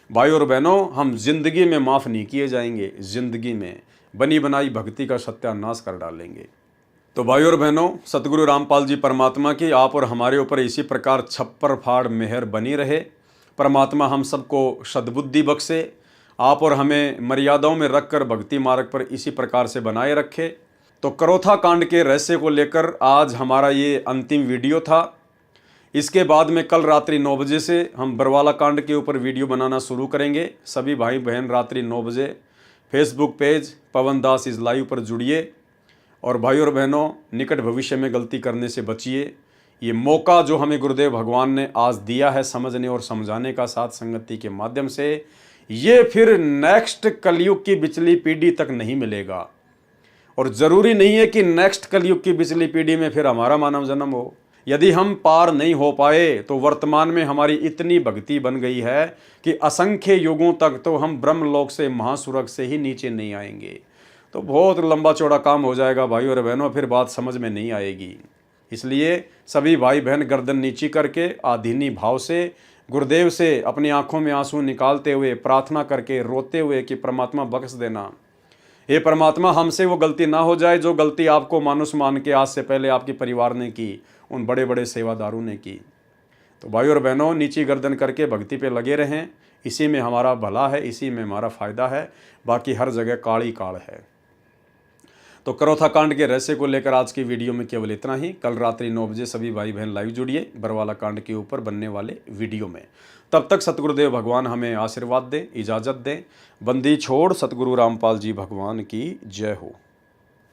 भाई और बहनों, हम जिंदगी में माफ नहीं किए जाएंगे। जिंदगी में बनी बनाई भक्ति का सत्यानाश कर डालेंगे। तो भाई और बहनों, सतगुरु रामपाल जी परमात्मा की आप और हमारे ऊपर इसी प्रकार छप्पर फाड़ मेहर बनी रहे। परमात्मा हम सबको सद्बुद्धि बख्शे, आप और हमें मर्यादाओं में रखकर भक्ति मार्ग पर इसी प्रकार से बनाए रखे। तो करोथा कांड के रहस्य को लेकर आज हमारा ये अंतिम वीडियो था। इसके बाद में कल रात्रि 9 बजे से हम बरवाला कांड के ऊपर वीडियो बनाना शुरू करेंगे। सभी भाई बहन रात्रि 9 बजे Facebook page Pawan Das is live पर जुड़िए। और भाई और बहनों, निकट भविष्य में गलती करने से बचिए। ये मौका जो हमें गुरुदेव भगवान ने आज दिया है समझने और समझाने का साध संगति के माध्यम से, ये फिर नेक्स्ट कलयुग की पिछली पीढ़ी तक नहीं मिलेगा। और ज़रूरी नहीं है कि नेक्स्ट कलयुग की पिछली पीढ़ी में फिर हमारा मानव जन्म हो। यदि हम पार नहीं हो पाए तो वर्तमान में हमारी इतनी भक्ति बन गई है कि असंख्य युगों तक तो हम ब्रह्मलोक से महासुरग से ही नीचे नहीं आएंगे। तो बहुत लंबा चौड़ा काम हो जाएगा भाई और बहनों, फिर बात समझ में नहीं आएगी। इसलिए सभी भाई बहन गर्दन नीची करके आधीनी भाव से गुरुदेव से अपनी आंखों में आंसू निकालते हुए प्रार्थना करके रोते हुए कि परमात्मा बख्श देना, हे परमात्मा, हमसे वो गलती ना हो जाए जो गलती आपको मानुष मान के आज से पहले आपके परिवार ने की, उन बड़े बड़े सेवादारों ने की। तो भाई और बहनों, नीची गर्दन करके भक्ति पे लगे रहें। इसी में हमारा भला है, इसी में हमारा फ़ायदा है, बाकी हर जगह काली काल है। तो करोथा कांड के रहस्य को लेकर आज की वीडियो में केवल इतना ही। कल रात्रि 9 बजे सभी भाई बहन लाइव जुड़िए बरवाला कांड के ऊपर बनने वाले वीडियो में। तब तक सतगुरुदेव भगवान हमें आशीर्वाद दें, इजाज़त दें। बंदी छोड़ सतगुरु रामपाल जी भगवान की जय हो।